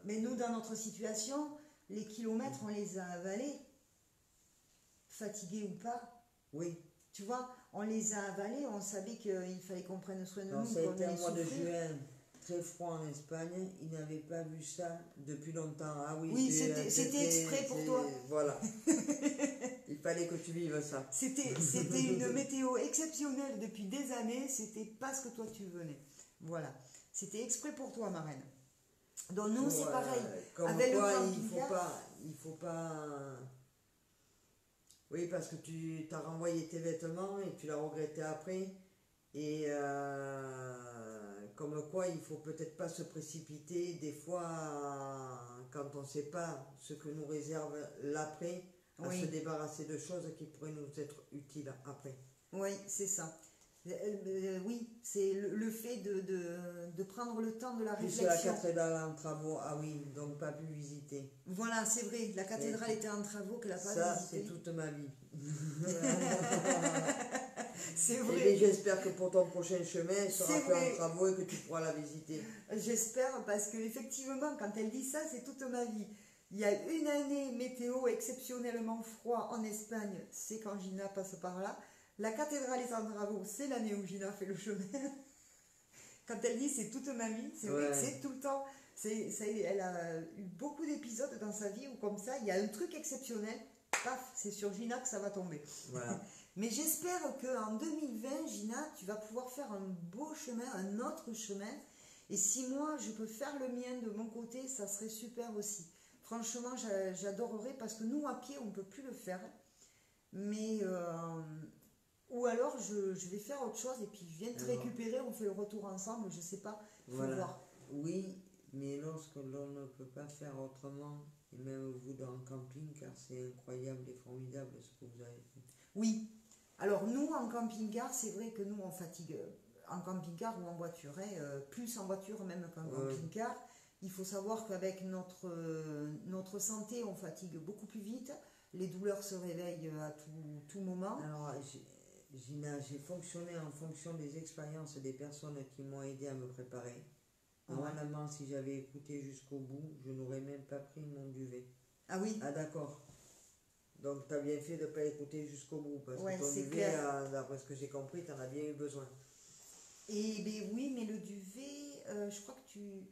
Mais nous dans notre situation, les kilomètres on les a avalés. fatigués ou pas. Oui. Tu vois, on les a avalés, on savait qu'il fallait qu'on prenne soin de Alors, nous, ça a qu'on été un allait mois de souffrir. juin très froid en Espagne. Ils n'avaient pas vu ça depuis longtemps. Ah oui, Oui, c'était exprès pour toi. Voilà. Il fallait que tu vives ça. C'était une météo exceptionnelle depuis des années, c'était pas ce que toi tu venais. Voilà, c'était exprès pour toi, ma reine. Donc nous, c'est pareil. Comme Avec quoi, le il faut camping-car, pas, il faut pas. Oui, parce que tu as renvoyé tes vêtements et tu l'as regretté après. Et comme quoi, il faut peut-être pas se précipiter. Des fois, quand on ne sait pas ce que nous réserve l'après, à oui. se débarrasser de choses qui pourraient nous être utiles après. Oui, c'est ça. Oui, c'est le fait de prendre le temps de la Puisque la réflexion. cathédrale en travaux, ah oui, donc pas pu visiter. Voilà, c'est vrai, la cathédrale était en travaux qu'elle n'a pas Ça, visité. c'est toute ma vie. C'est Et vrai. bien, j'espère que pour ton prochain chemin, elle sera C'est fait vrai. en travaux et que tu pourras la visiter. J'espère, parce qu'effectivement, quand elle dit ça, c'est toute ma vie. Il y a une année météo exceptionnellement froid en Espagne, c'est quand Gina passe par là. La cathédrale est en travaux, c'est l'année où Gina fait le chemin. Quand elle dit c'est toute ma vie, c'est vrai que c'est tout le temps. Elle a eu beaucoup d'épisodes dans sa vie où comme ça, il y a un truc exceptionnel, paf, c'est sur Gina que ça va tomber. Voilà. Mais j'espère qu'en 2020, Gina, tu vas pouvoir faire un beau chemin, un autre chemin. Et si moi, je peux faire le mien de mon côté, ça serait super aussi. Franchement, j'adorerais parce que nous, à pied, on ne peut plus le faire. Mais, ou alors, je vais faire autre chose et puis je viens te récupérer, on fait le retour ensemble, je ne sais pas, faut voir. Oui, mais lorsque l'on ne peut pas faire autrement, et même vous dans le camping, car c'est incroyable et formidable ce que vous avez fait. Oui. Alors nous, en camping-car, c'est vrai que nous, on fatigue en camping-car ou en voiture, hein, plus en voiture même qu'en camping-car. Il faut savoir qu'avec notre santé, on fatigue beaucoup plus vite. Les douleurs se réveillent à tout moment. Alors, Gina, j'ai fonctionné en fonction des expériences des personnes qui m'ont aidé à me préparer. Normalement, si j'avais écouté jusqu'au bout, je n'aurais même pas pris mon duvet. Ah oui. Ah d'accord. Donc, tu as bien fait de ne pas écouter jusqu'au bout, parce que ton duvet, clair. d'après ce que j'ai compris, tu en as bien eu besoin. Et ben oui, mais le duvet, je crois que tu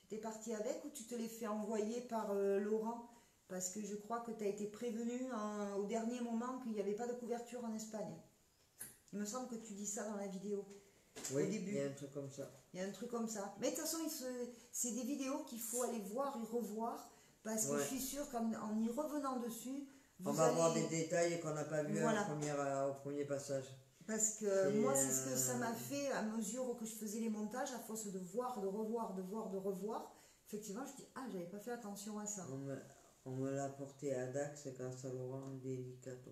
t'es parti avec ou tu te l'es fait envoyer par Laurent? Parce que je crois que tu as été prévenu au dernier moment qu'il n'y avait pas de couverture en Espagne. Il me semble que tu dis ça dans la vidéo. Oui, au début. il y a un truc comme ça. Il y a un truc comme ça. Mais de toute façon, c'est des vidéos qu'il faut aller voir et revoir. Parce que je suis sûre qu'en y revenant dessus, on va voir des détails qu'on n'a pas vu au premier passage. Parce que moi, c'est ce que ça m'a fait à mesure que je faisais les montages, à force de voir, de revoir. Effectivement, je dis, ah, j'avais pas fait attention à ça. On me l'a apporté à Dax grâce à Laurent Delicato.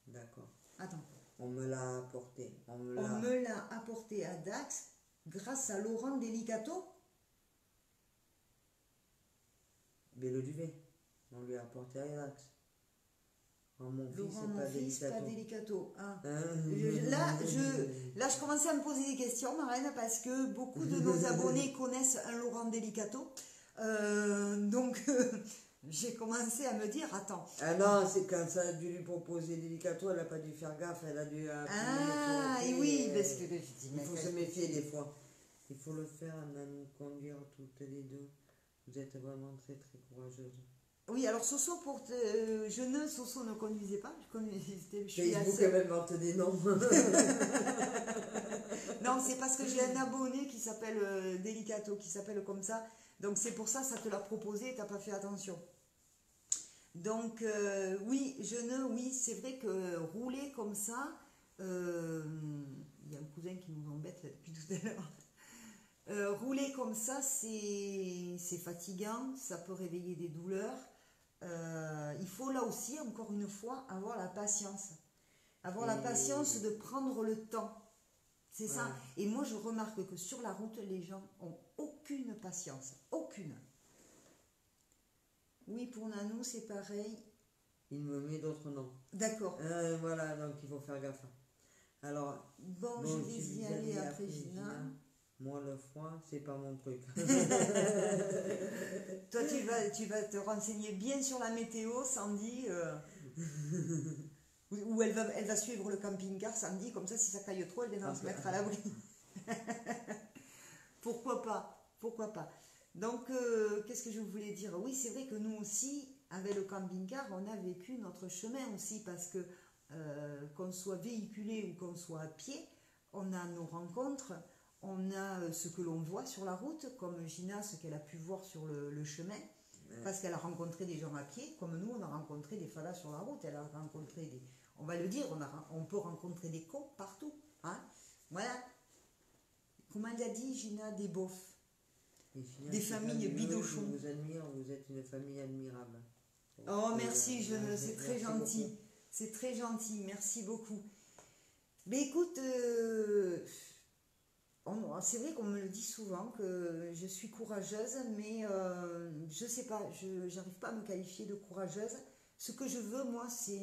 D'accord. Attends. On me l'a apporté. On me l'a apporté à Dax grâce à Laurent Delicato. Mais le duvet, on lui a apporté à Dax. Mon Laurent, fils, c'est pas Delicato. Ah. Là, je commençais à me poser des questions, Marraine, parce que beaucoup de nos abonnés connaissent un Laurent Delicato. Donc, j'ai commencé à me dire, attends. Ah non, c'est quand ça a dû lui proposer Delicato, elle n'a pas dû faire gaffe, elle a dû appuyer et oui, parce que il faut se méfier des fois. Il faut le faire, à nous conduire toutes les deux. Vous êtes vraiment très très courageuse. Oui, alors Soso, Soso ne conduisait pas. Facebook a même inventé des noms. Non, c'est parce que j'ai un abonné qui s'appelle Delicato, qui s'appelle comme ça. Donc c'est pour ça te l'a proposé et tu n'as pas fait attention. Donc oui, c'est vrai que rouler comme ça, il y a un cousin qui nous embête là, depuis tout à l'heure. Rouler comme ça, c'est fatigant, ça peut réveiller des douleurs. Il faut là aussi, encore une fois, avoir la patience. Avoir la patience de prendre le temps. C'est ça. Et moi, je remarque que sur la route, les gens ont aucune patience. Aucune. Oui, pour Nanou, c'est pareil. Il me met d'autres noms. D'accord. Voilà, donc il faut faire gaffe. Alors, bon je vais y aller après Gina. Moi, le froid, c'est pas mon truc. Toi, tu vas te renseigner bien sur la météo, Sandy. Ou elle va suivre le camping-car samedi, comme ça, si ça caille trop, elle viendra se mettre à l'abri. Pourquoi pas? Pourquoi pas? Donc, qu'est-ce que je voulais dire? Oui, c'est vrai que nous aussi, avec le camping-car, on a vécu notre chemin aussi, parce que qu'on soit véhiculé ou qu'on soit à pied, on a nos rencontres, on a ce que l'on voit sur la route, comme Gina, ce qu'elle a pu voir sur le chemin, parce qu'elle a rencontré des gens à pied, comme nous, on a rencontré des fadas sur la route, elle a rencontré des... On va le dire, on peut rencontrer des cons partout. Hein, voilà. Comment elle a dit, Gina? Des beaufs. Des familles bidochons. Je vous admire, vous êtes une famille admirable. Oh, merci, c'est très gentil. Beaucoup. C'est très gentil, merci beaucoup. Mais écoute, c'est vrai qu'on me le dit souvent que je suis courageuse, mais je sais pas, je n'arrive pas à me qualifier de courageuse. Ce que je veux, moi, c'est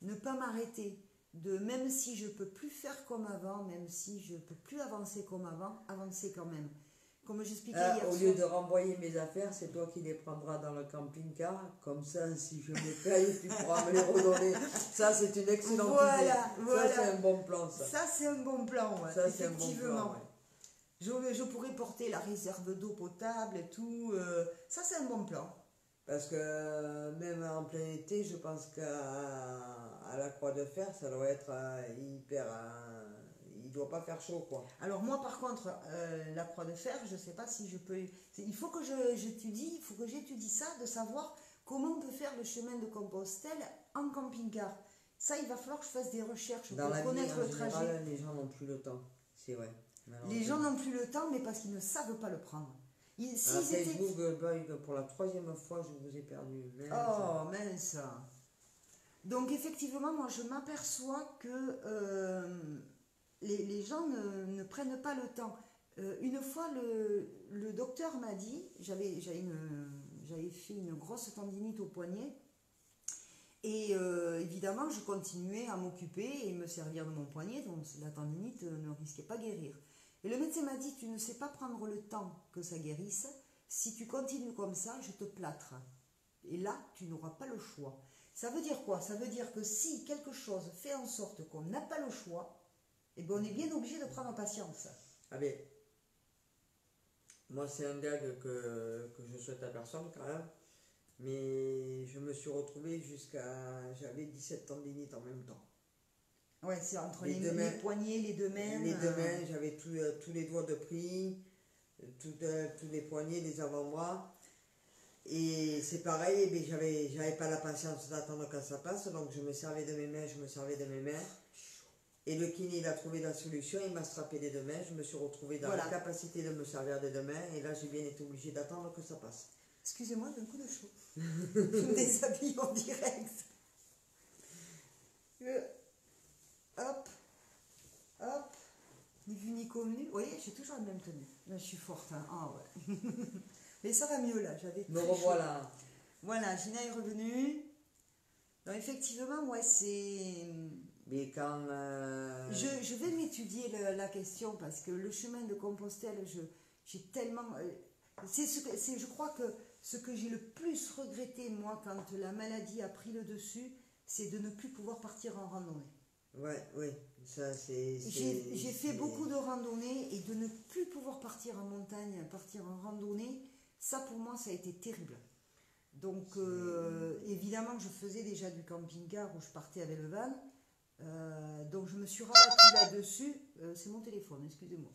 ne pas m'arrêter. Même si je peux plus faire comme avant, même si je peux plus avancer comme avant, avancer quand même. Comme j'expliquais hier soir. Au lieu de renvoyer mes affaires, c'est toi qui les prendras dans le camping-car. Comme ça, si je me paye, tu pourras me les redonner. Ça, c'est une excellente idée. Voilà. Ça, c'est un bon plan, ça. Ça, c'est un bon plan, ouais. Ça, effectivement. C'est un bon plan, ouais. Je pourrais porter la réserve d'eau potable et tout. Ça, c'est un bon plan. Parce que même en plein été, je pense qu'à la Croix de Fer, ça doit être hyper... il doit pas faire chaud, quoi. Alors moi, par contre, la Croix de Fer, je sais pas si je peux... Il faut que j'étudie ça, de savoir comment on peut faire le chemin de Compostelle en camping-car. Ça, il va falloir que je fasse des recherches pour connaître le trajet. Les gens n'ont plus le temps, c'est vrai. Les gens n'ont plus le temps, mais parce qu'ils ne savent pas le prendre. Facebook, pour la 3e fois, je vous ai perdu. Mince. Oh, mince. Donc, effectivement, moi, je m'aperçois que les gens ne prennent pas le temps. Une fois, le docteur m'a dit, j'avais fait une grosse tendinite au poignet, et évidemment, je continuais à m'occuper et me servir de mon poignet, donc la tendinite ne risquait pas de guérir. Et le médecin m'a dit, tu ne sais pas prendre le temps que ça guérisse, si tu continues comme ça, je te plâtre. Et là, tu n'auras pas le choix. Ça veut dire quoi? Ça veut dire que si quelque chose fait en sorte qu'on n'a pas le choix, eh bien, on est bien obligé de prendre patience. Ah ben, moi c'est un gag que je souhaite à personne quand même, mais je me suis retrouvé j'avais 17 tendinites en même temps. Ouais, c'est entre les poignets, les deux mains. Les deux mains, j'avais tous les doigts de pris, tous les poignets, les avant-bras. Et c'est pareil, mais j'avais pas la patience d'attendre que ça passe, donc je me servais de mes mains, Et le kiné, il a trouvé la solution, il m'a strappé les deux mains, je me suis retrouvée dans la capacité de me servir des deux mains, et là j'ai bien été obligée d'attendre que ça passe. Excusez-moi, j'ai un coup de chaud. Je me déshabille en direct. Hop, ni vu ni connu. Vous voyez, j'ai toujours la même tenue. Là, je suis forte. Hein. Ah ouais. Mais ça va mieux là. Me revoilà. Voilà, Gina est revenue. Donc effectivement, ouais, c'est... Mais quand... Je vais m'étudier la question parce que le chemin de Compostelle, j'ai tellement... je crois que ce que j'ai le plus regretté, moi, quand la maladie a pris le dessus, c'est de ne plus pouvoir partir en randonnée. Oui, ça c'est... J'ai fait beaucoup de randonnées et de ne plus pouvoir partir en montagne, partir en randonnée, ça pour moi ça a été terrible. Donc évidemment je faisais déjà du camping-car où je partais avec le van, donc je me suis rabattue là-dessus, c'est mon téléphone, excusez-moi.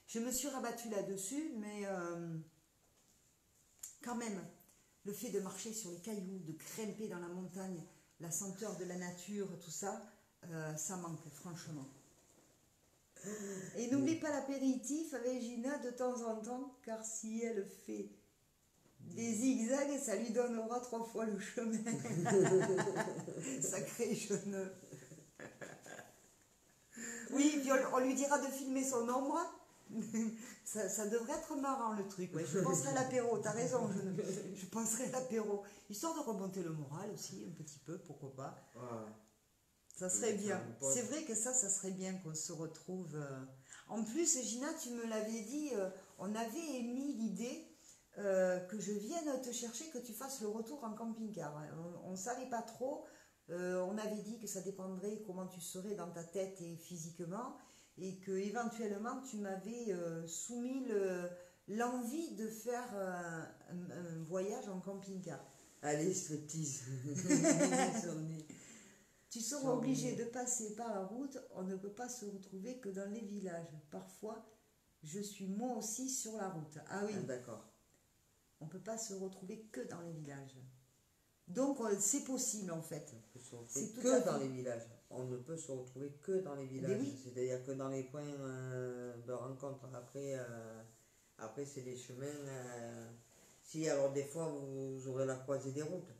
Je me suis rabattue là-dessus, mais quand même, le fait de marcher sur les cailloux, de grimper dans la montagne, la senteur de la nature, tout ça, ça manque, franchement. Et n'oublie pas l'apéritif avec Gina de temps en temps, car si elle fait des zigzags, ça lui donnera 3 fois le chemin. Sacré jeune. Oui, puis on lui dira de filmer son ombre. Ça devrait être marrant le truc. Ouais. Je penserai à l'apéro, t'as raison, je penserai à l'apéro. Histoire de remonter le moral aussi, un petit peu, pourquoi pas. Ouais. Ça serait bien. C'est vrai que ça serait bien qu'on se retrouve. En plus, Gina, tu me l'avais dit, on avait émis l'idée que je vienne te chercher, que tu fasses le retour en camping-car. On ne savait pas trop. On avait dit que ça dépendrait comment tu serais dans ta tête et physiquement, et que éventuellement tu m'avais soumis l'envie de faire un voyage en camping-car. Allez, striptease. Tu seras obligé de passer par la route, on ne peut pas se retrouver que dans les villages. Parfois, je suis moi aussi sur la route. Ah oui, Ah, d'accord. on ne peut pas se retrouver que dans les villages. Donc, c'est possible en fait. On peut se C'est retrouver tout que à dans fait- les villages. On ne peut se retrouver que dans les villages. oui. C'est-à-dire que dans les points de rencontre, après c'est des chemins. Si, alors des fois, vous aurez la croisée des routes.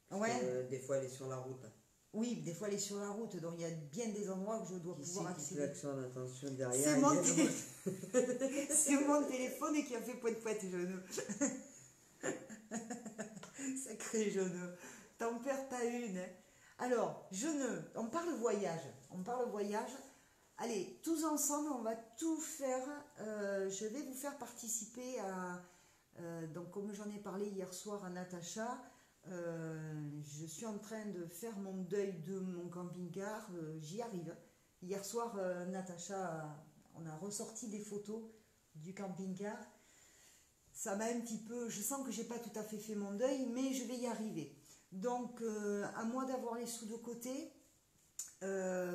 Parce Ouais. que, des fois, elle est sur la route. Oui, des fois, elle est sur la route, donc il y a bien des endroits que je dois Qui pouvoir c'est qui accéder. klaxonne, attention, derrière. C'est il y mon, a le- C'est mon téléphone qui a fait poète-poète, jeune. Sacré jeune. T'en perds pas une. Hein. Alors, jeune, on parle voyage. On parle voyage. Allez, tous ensemble, on va tout faire. Je vais vous faire participer à. Donc, comme j'en ai parlé hier soir à Natacha, je suis en train de faire mon deuil de mon camping-car. J'y arrive. Hier soir, Natacha, on a ressorti des photos du camping-car. Ça m'a un petit peu. Je sens que j'ai pas tout à fait fait mon deuil, mais je vais y arriver. Donc, à moi d'avoir les sous de côté,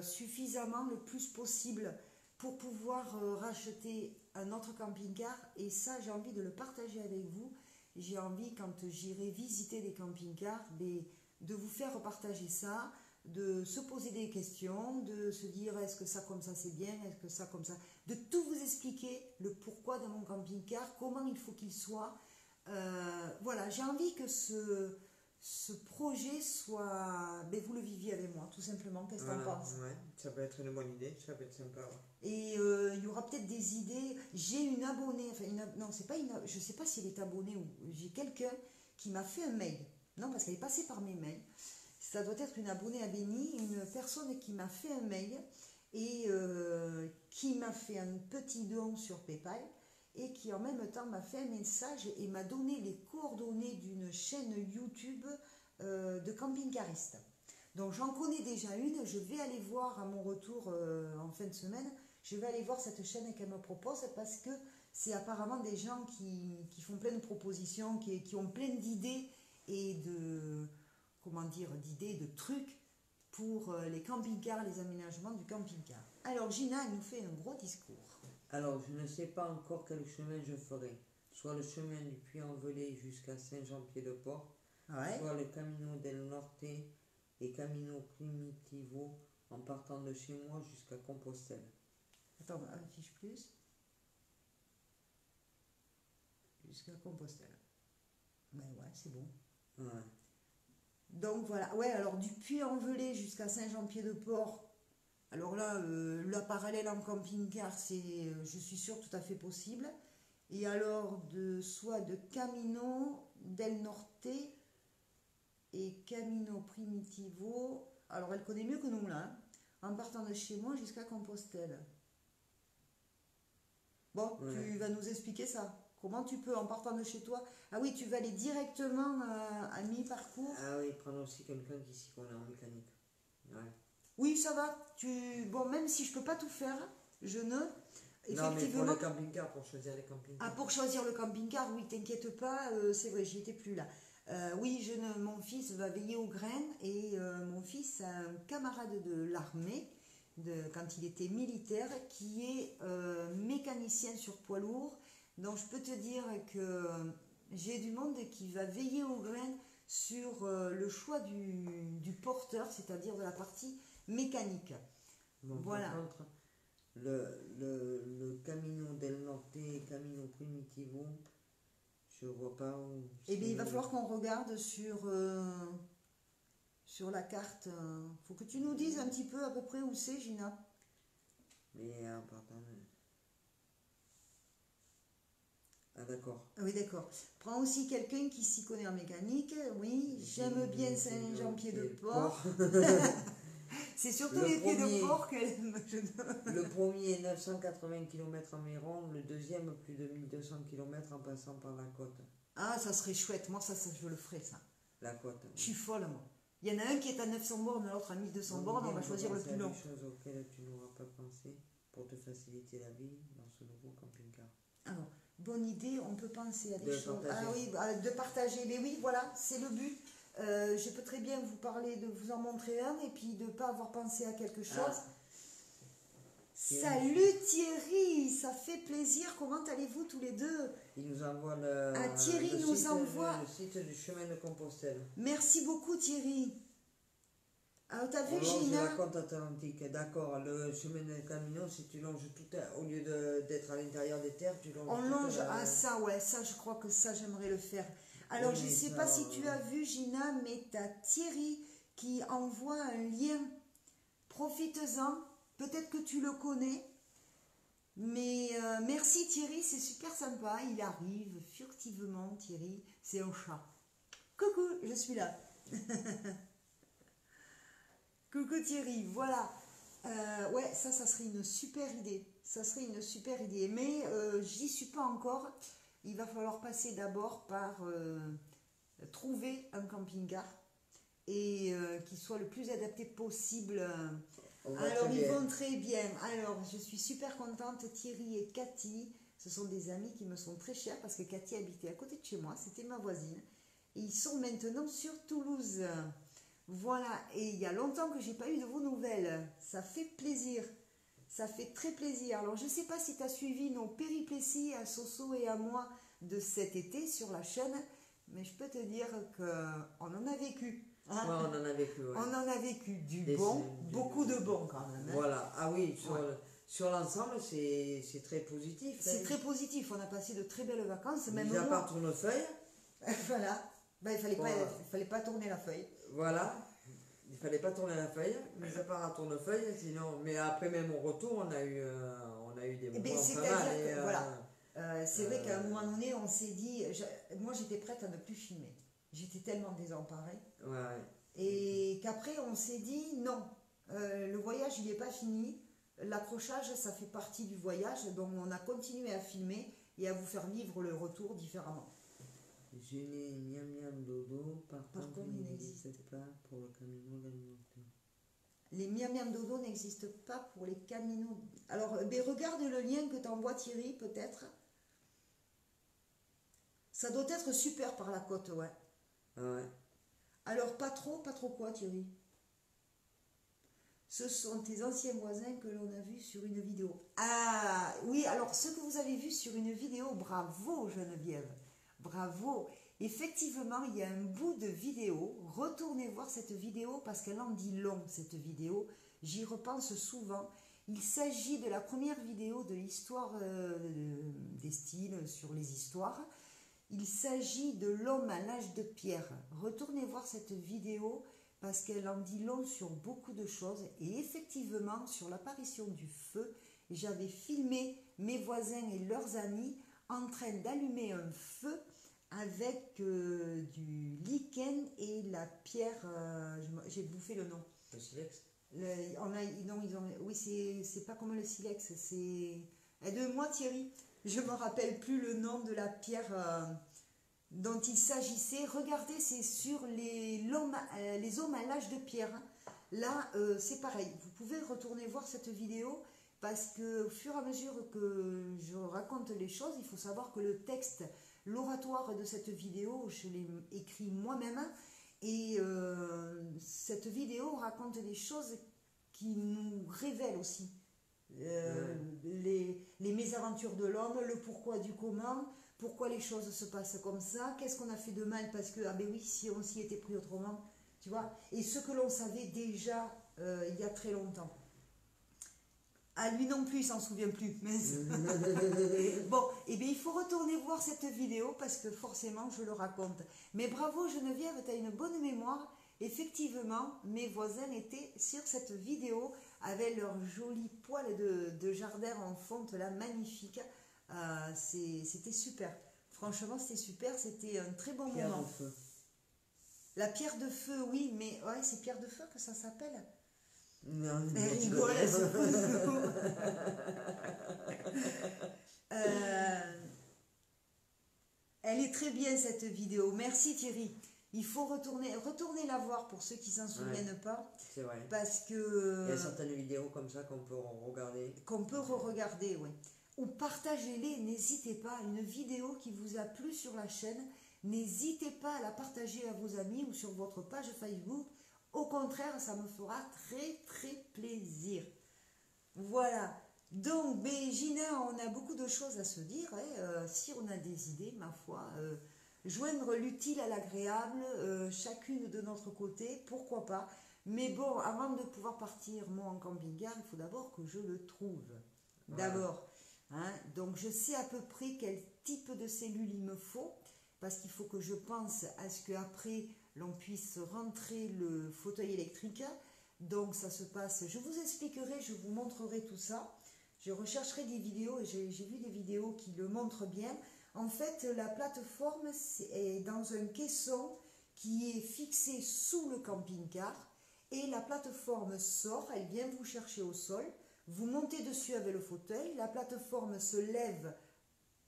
suffisamment le plus possible pour pouvoir racheter un autre camping-car. Et ça, j'ai envie de le partager avec vous. J'ai envie, quand j'irai visiter des camping-cars, de vous faire partager ça, de se poser des questions, de se dire est-ce que ça comme ça c'est bien, est-ce que ça comme ça, de tout vous expliquer le pourquoi de mon camping-car, comment il faut qu'il soit. Voilà, j'ai envie que ce projet soit, vous le viviez avec moi, tout simplement. Qu'est-ce que Voilà, t'en penses? ouais, ça peut être une bonne idée, ça peut être sympa. Ouais. Et il y aura peut-être des idées. J'ai une abonnée, enfin non, c'est pas une, je sais pas si elle est abonnée ou j'ai quelqu'un qui m'a fait un mail. Non, parce qu'elle est passée par mes mails. Ça doit être une abonnée à Béni, une personne qui m'a fait un mail et qui m'a fait un petit don sur PayPal et qui en même temps m'a fait un message et m'a donné les coordonnées d'une chaîne YouTube de camping-cariste. Donc j'en connais déjà une, je vais aller voir à mon retour en fin de semaine, je vais aller voir cette chaîne qu'elle me propose parce que c'est apparemment des gens qui font plein de propositions, qui ont plein d'idées et de, comment dire, d'idées, de trucs pour les camping-cars, les aménagements du camping-car. Alors Gina, elle nous fait un gros discours. Alors, je ne sais pas encore quel chemin je ferai. Soit le chemin du Puy-en-Velay jusqu'à Saint-Jean-Pied-de-Port, Ouais. soit le Camino del Norte et Camino Primitivo en partant de chez moi jusqu'à Compostelle. Attends, affiche plus. Jusqu'à Compostelle. Ben ouais, c'est bon. Ouais. Donc voilà, ouais, alors du Puy-en-Velay jusqu'à Saint-Jean-Pied-de-Port. Alors là, la parallèle en camping-car, c'est, je suis sûre, tout à fait possible. Et alors, soit de Camino del Norte et Camino Primitivo. Alors, elle connaît mieux que nous, là. En partant de chez moi jusqu'à Compostelle. Bon, Ouais. tu vas nous expliquer ça. Comment tu peux, en partant de chez toi... Ah oui, tu vas aller directement à mi-parcours. Ah oui, prendre aussi quelqu'un qui s'y connaît en mécanique. Ouais. Oui, ça va. Bon, même si je peux pas tout faire, je ne... Non, mais pour Effectivement... le camping-car, pour choisir les camping-cars. Ah, pour choisir le camping-car, oui, t'inquiète pas, c'est vrai, j'y étais plus là. Oui, mon fils va veiller aux graines et mon fils a un camarade de l'armée, quand il était militaire, qui est mécanicien sur poids lourd. Donc je peux te dire que j'ai du monde qui va veiller aux graines sur le choix du porteur, c'est-à-dire de la partie mécanique. Bon, Voilà. Par contre, le Camino del Norte et Camino Primitivo, je vois pas où. Eh bien, il va c'est- falloir qu'on regarde sur la carte. Faut que tu nous dises un petit peu à peu près où c'est, Gina. Mais pardon. Ah d'accord. Ah oui, d'accord. Prends aussi quelqu'un qui s'y connaît en mécanique. Oui, j'aime bien Saint-Jean-Pied-de-Port. C'est surtout Le les pieds de premier. porc qu'elle aime. Le premier est 980 km environ, le deuxième plus de 1200 km en passant par la côte. Ah, ça serait chouette. Moi, ça je le ferais, ça. La côte. Je suis folle, moi. Il y en a un qui est à 900 bornes, l'autre à 1200 bornes. On va choisir le plus long. Des choses auxquelles tu n'auras pas pensé pour te faciliter la vie dans ce nouveau camping-car. Alors, bonne idée, on peut penser à des De choses. partager. Ah oui, de partager. Mais oui, voilà, c'est le but. Je peux très bien vous parler, de vous en montrer un, et puis de ne pas avoir pensé à quelque chose. Ah. Salut Thierry, ça fait plaisir. Comment allez-vous tous les deux? Il nous envoie le, Thierry le nous site, envoie. le site du chemin de Compostelle. Merci beaucoup Thierry. Alors, t'as vu On longe Gina? la côte atlantique, d'accord. Le chemin de Camino, si tu longes tout, au lieu d'être à l'intérieur des terres, tu longes On toute longe la- à ça, ouais, ça je crois que ça j'aimerais le faire. Alors Oui, je mais sais ça, pas si tu as vu Gina, mais t'as Thierry qui envoie un lien. Profites-en, peut-être que tu le connais. Mais merci Thierry, c'est super sympa. Il arrive furtivement Thierry, c'est un chat. Coucou, je suis là. Coucou Thierry, voilà. Ouais, ça serait une super idée. Ça serait une super idée. Mais j'y suis pas encore. Il va falloir passer d'abord par trouver un camping-car et qui soit le plus adapté possible. On va Alors, très ils bien. vont très bien. Alors, je suis super contente. Thierry et Cathy, ce sont des amis qui me sont très chers parce que Cathy habitait à côté de chez moi. C'était ma voisine. Et ils sont maintenant sur Toulouse. Voilà, et il y a longtemps que j'ai pas eu de vos nouvelles. Ça fait plaisir. Ça fait très plaisir. Alors, je ne sais pas si tu as suivi nos péripéties à Soso et à moi de cet été sur la chaîne, mais je peux te dire qu'on en a vécu. Hein. Ouais, on en a vécu. Ouais. On en a vécu du Des- bon, du- beaucoup de bon quand même. Hein. Voilà. Ah oui, Ouais. sur l'ensemble, c'est très positif. C'est hein. très positif. On a passé de très belles vacances. Même Mis à moi. part tournefeuille, Voilà. Ben, Bon, il fallait pas tourner la feuille. voilà. Il fallait pas tourner la feuille, mis à part à tournefeuille, sinon. Mais après, même au retour, on a eu des Eh moments ben, pas c'est-à-dire mal. que, et, voilà. C'est vrai qu'à un moment donné, on s'est dit, moi j'étais prête à ne plus filmer. J'étais tellement désemparée. ouais, ouais. Et qu'après, on s'est dit, non, le voyage, il n'est pas fini. L'accrochage, ça fait partie du voyage. Donc, on a continué à filmer et à vous faire vivre le retour différemment. Je n'ai miam miam dodo, par contre, il il n'existe n'existe pas pour le camion alimentaire. Les miam miam dodo n'existent pas pour les caminos. Alors, ben, regarde le lien que t'envoie Thierry, peut-être. Ça doit être super par la côte, ouais. Ah ouais. Alors, pas trop quoi, Thierry? Ce sont tes anciens voisins que l'on a vus sur une vidéo. Ah, oui, alors, ce que vous avez vu sur une vidéo, bravo, Geneviève. Bravo. Effectivement, il y a un bout de vidéo. Retournez voir cette vidéo parce qu'elle en dit long, cette vidéo. J'y repense souvent. Il s'agit de la première vidéo de l'histoire des styles sur les histoires. Il s'agit de l'homme à l'âge de pierre. Retournez voir cette vidéo parce qu'elle en dit long sur beaucoup de choses. Et effectivement, sur l'apparition du feu, j'avais filmé mes voisins et leurs amis en train d'allumer un feu avec du lichen et la pierre, j'ai bouffé le nom. Le silex. Oui, c'est pas comme le silex, c'est... Aide-moi Thierry, je me rappelle plus le nom de la pierre dont il s'agissait. Regardez, c'est sur les hommes à l'âge de pierre. Hein. Là, c'est pareil, vous pouvez retourner voir cette vidéo parce que au fur et à mesure que je raconte les choses, il faut savoir que le texte, l'oratoire de cette vidéo, je l'ai écrit moi-même et cette vidéo raconte des choses qui nous révèlent aussi. Les mésaventures de l'homme, le pourquoi du comment, pourquoi les choses se passent comme ça, qu'est-ce qu'on a fait de mal parce que, ah ben oui, si on s'y était pris autrement, tu vois, et ce que l'on savait déjà il y a très longtemps. Ah, lui non plus, il s'en souvient plus. Mais... bon, et bien il faut retourner voir cette vidéo parce que forcément je le raconte. Mais bravo Geneviève, tu as une bonne mémoire. Effectivement, mes voisins étaient sur cette vidéo avec leurs jolis poils de jardin en fonte là, magnifique. C'était super. Franchement, c'était super. C'était un très bon Pierre moment. de feu. La pierre de feu, oui, mais ouais, c'est pierre de feu que ça s'appelle. Non, Elle rigole, elle se fout de nous. Elle est très bien cette vidéo. Merci Thierry. Il faut retourner la voir pour ceux qui s'en souviennent pas. C'est vrai. Parce que... Il y a certaines vidéos comme ça qu'on peut regarder. Qu'on peut re-regarder, oui. Ou partagez-les, n'hésitez pas. Une vidéo qui vous a plu sur la chaîne, n'hésitez pas à la partager à vos amis ou sur votre page Facebook. Au contraire, ça me fera très très plaisir. Voilà. Donc, Gina, on a beaucoup de choses à se dire. Hein. Si on a des idées, ma foi, joindre l'utile à l'agréable, chacune de notre côté, pourquoi pas. Mais bon, avant de pouvoir partir, moi, en camping-car, il faut d'abord que je le trouve. D'abord. Hein. Donc, je sais à peu près quel type de cellule il me faut, parce qu'il faut que je pense à ce qu'après, l'on puisse rentrer le fauteuil électrique. Donc, ça se passe, je vous expliquerai, je vous montrerai tout ça. Je rechercherai des vidéos et j'ai vu des vidéos qui le montrent bien. En fait, la plateforme est dans un caisson qui est fixé sous le camping-car et la plateforme sort, elle vient vous chercher au sol. Vous montez dessus avec le fauteuil, la plateforme se lève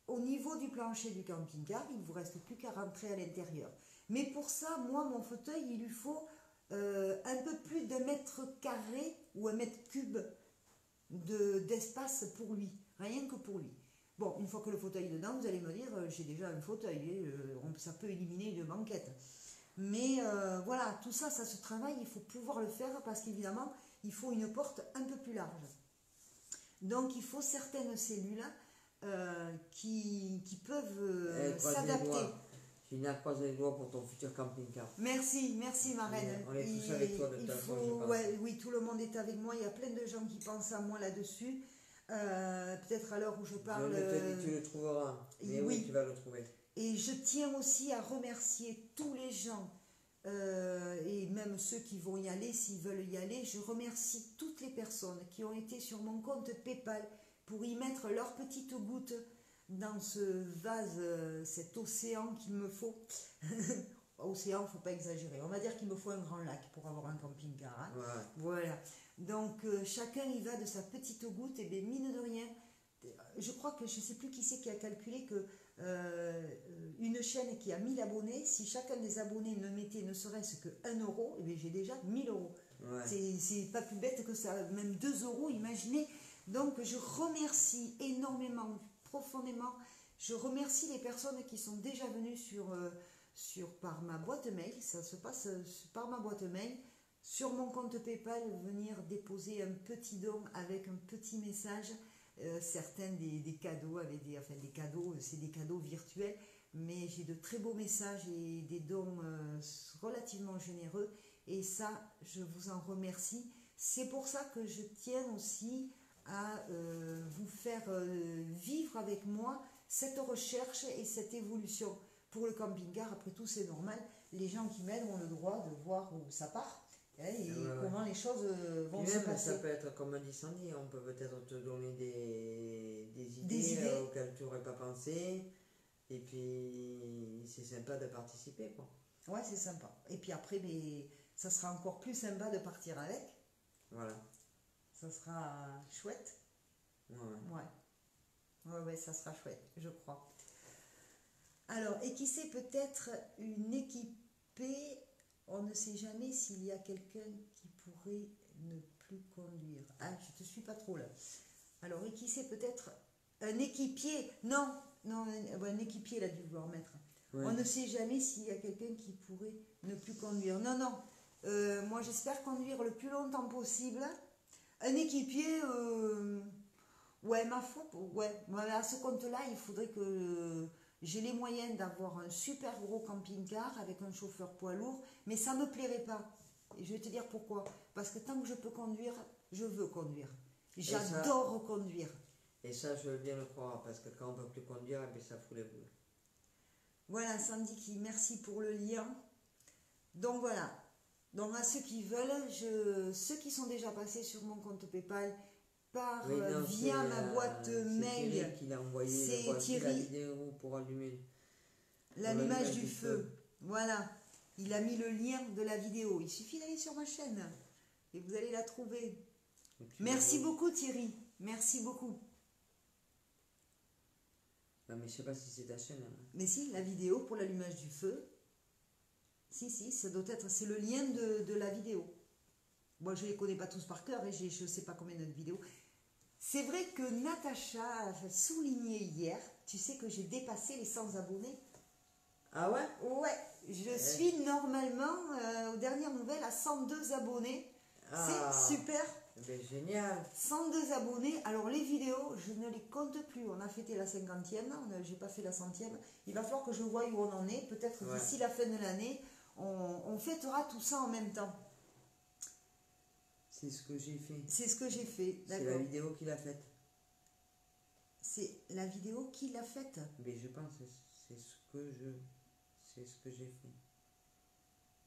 au niveau du plancher du camping-car, il ne vous reste plus qu'à rentrer à l'intérieur. Mais pour ça, moi, mon fauteuil, il lui faut un peu plus d'1 mètre carré ou 1 mètre cube d'espace pour lui, rien que pour lui. Bon, une fois que le fauteuil est dedans, vous allez me dire, j'ai déjà un fauteuil, ça peut éliminer une banquette. Mais voilà, tout ça, ça se travaille, il faut pouvoir le faire parce qu'évidemment, il faut une porte un peu plus large. Donc, il faut certaines cellules qui peuvent s'adapter. Gina, croise les doigts pour ton futur camping-car. Merci, merci ma reine. On est tous avec toi de toute façon, je pense. Ouais, oui, tout le monde est avec moi. Il y a plein de gens qui pensent à moi là-dessus. Peut-être à l'heure où je parle. Tu le trouveras. Mais oui, tu vas le trouver. Et je tiens aussi à remercier tous les gens et même ceux qui vont y aller, s'ils veulent y aller. Je remercie toutes les personnes qui ont été sur mon compte PayPal pour y mettre leurs petites gouttes dans ce vase, cet océan qu'il me faut. Océan, il ne faut pas exagérer. On va dire qu'il me faut un grand lac pour avoir un camping-car. Hein. Ouais. Voilà. Donc, chacun y va de sa petite goutte. Et bien, mine de rien, je crois que je ne sais plus qui c'est qui a calculé que une chaîne qui a 1000 abonnés, si chacun des abonnés ne mettait ne serait-ce que 1 euro, et bien j'ai déjà 1000 euros. Ouais. C'est pas plus bête que ça, même 2 euros, imaginez. Donc, je remercie énormément, profondément. Je remercie les personnes qui sont déjà venues par ma boîte mail. Ça se passe par ma boîte mail. Sur mon compte PayPal, venir déposer un petit don avec un petit message. Certains des cadeaux, des cadeaux, c'est des cadeaux virtuels. Mais j'ai de très beaux messages et des dons relativement généreux. Et ça, je vous en remercie. C'est pour ça que je tiens aussi à vous faire vivre avec moi cette recherche et cette évolution pour le camping-car. Après tout, c'est normal, les gens qui m'aident ont le droit de voir où ça part et comment les choses vont se passer. Ça peut être comme un incendie, on peut peut-être te donner des idées auxquelles tu n'aurais pas pensé, et puis c'est sympa de participer, quoi. Ouais, c'est sympa. Et puis après, ça sera encore plus sympa de partir avec. Voilà. Ça sera chouette. Ouais, ça sera chouette, je crois. Alors, et qui sait, peut-être une équipée, on ne sait jamais s'il y a quelqu'un qui pourrait ne plus conduire. Ah, je te suis pas trop là. Alors, et qui sait, peut-être un équipier. Non, un équipier, il a dû vouloir mettre. Ouais. On ne sait jamais s'il y a quelqu'un qui pourrait ne plus conduire. Non. Moi, j'espère conduire le plus longtemps possible. Un équipier, ouais, ma foi, ouais. À ce compte-là, il faudrait que j'ai les moyens d'avoir un super gros camping-car avec un chauffeur poids lourd, mais ça ne me plairait pas. Et je vais te dire pourquoi. Parce que tant que je peux conduire, je veux conduire. J'adore conduire. Et ça, je veux bien le croire, parce que quand on ne peut plus conduire, eh bien, ça fout les boules. Voilà, Sandy, merci pour le lien. Donc voilà. Donc à ceux qui veulent, ceux qui sont déjà passés sur mon compte PayPal via ma boîte mail, Thierry qui l'a envoyé, c'est Thierry, la vidéo pour allumer l'allumage du feu. Voilà, il a mis le lien de la vidéo. Il suffit d'aller sur ma chaîne et vous allez la trouver. Merci beaucoup Thierry, merci beaucoup. Non, mais je sais pas si c'est ta chaîne. Hein. Mais si, la vidéo pour l'allumage du feu. Si, ça doit être, c'est le lien de la vidéo. Moi, je ne les connais pas tous par cœur et je ne sais pas combien de vidéos. C'est vrai que Natacha a souligné hier, tu sais que j'ai dépassé les 100 abonnés. Ah ouais? Ouais, je suis normalement, aux dernières nouvelles, à 102 abonnés. Ah, c'est super. ben, génial. 102 abonnés. Alors les vidéos, je ne les compte plus. On a fêté la 50e, j'ai pas fait la 100e. Il va falloir que je voie où on en est. Peut-être d'ici la fin de l'année, on fêtera tout ça en même temps. C'est ce que j'ai fait. C'est ce que j'ai fait, C'est la vidéo qu'il a faite. C'est la vidéo qu'il a faite. Mais je pense que c'est ce que j'ai fait.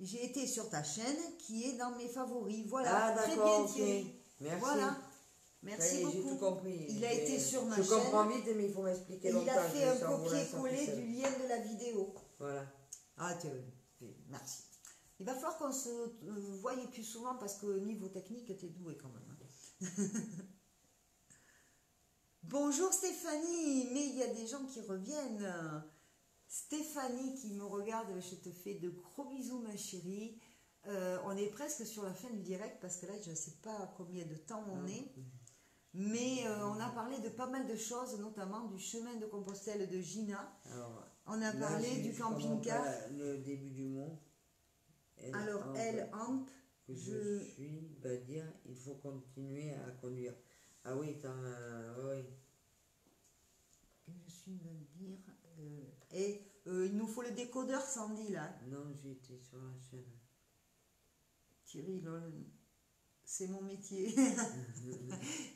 J'ai été sur ta chaîne qui est dans mes favoris. Voilà, ah, très d'accord, bien Thierry. Merci. Voilà, merci beaucoup. J'ai tout compris. Il a été sur ma chaîne. Je comprends vite, mais il faut m'expliquer longtemps. Il a fait un copier-coller du lien de la vidéo. Voilà. Ah, merci. Il va falloir qu'on se voie plus souvent parce que niveau technique, tu es doué quand même. Bonjour Stéphanie, mais il y a des gens qui reviennent. Stéphanie qui me regarde, je te fais de gros bisous ma chérie. On est presque sur la fin du direct parce que là je ne sais pas combien de temps on est. Mais on a parlé de pas mal de choses, notamment du chemin de Compostelle de Gina. Alors, on a parlé du camping-car. Le début du mot. Alors, elle, Amp, je suis, va dire, il faut continuer à conduire. Ah oui, oui. Je suis, va dire, il nous faut le décodeur, Sandy, là. Non, j'étais sur la chaîne. Thierry, c'est mon métier.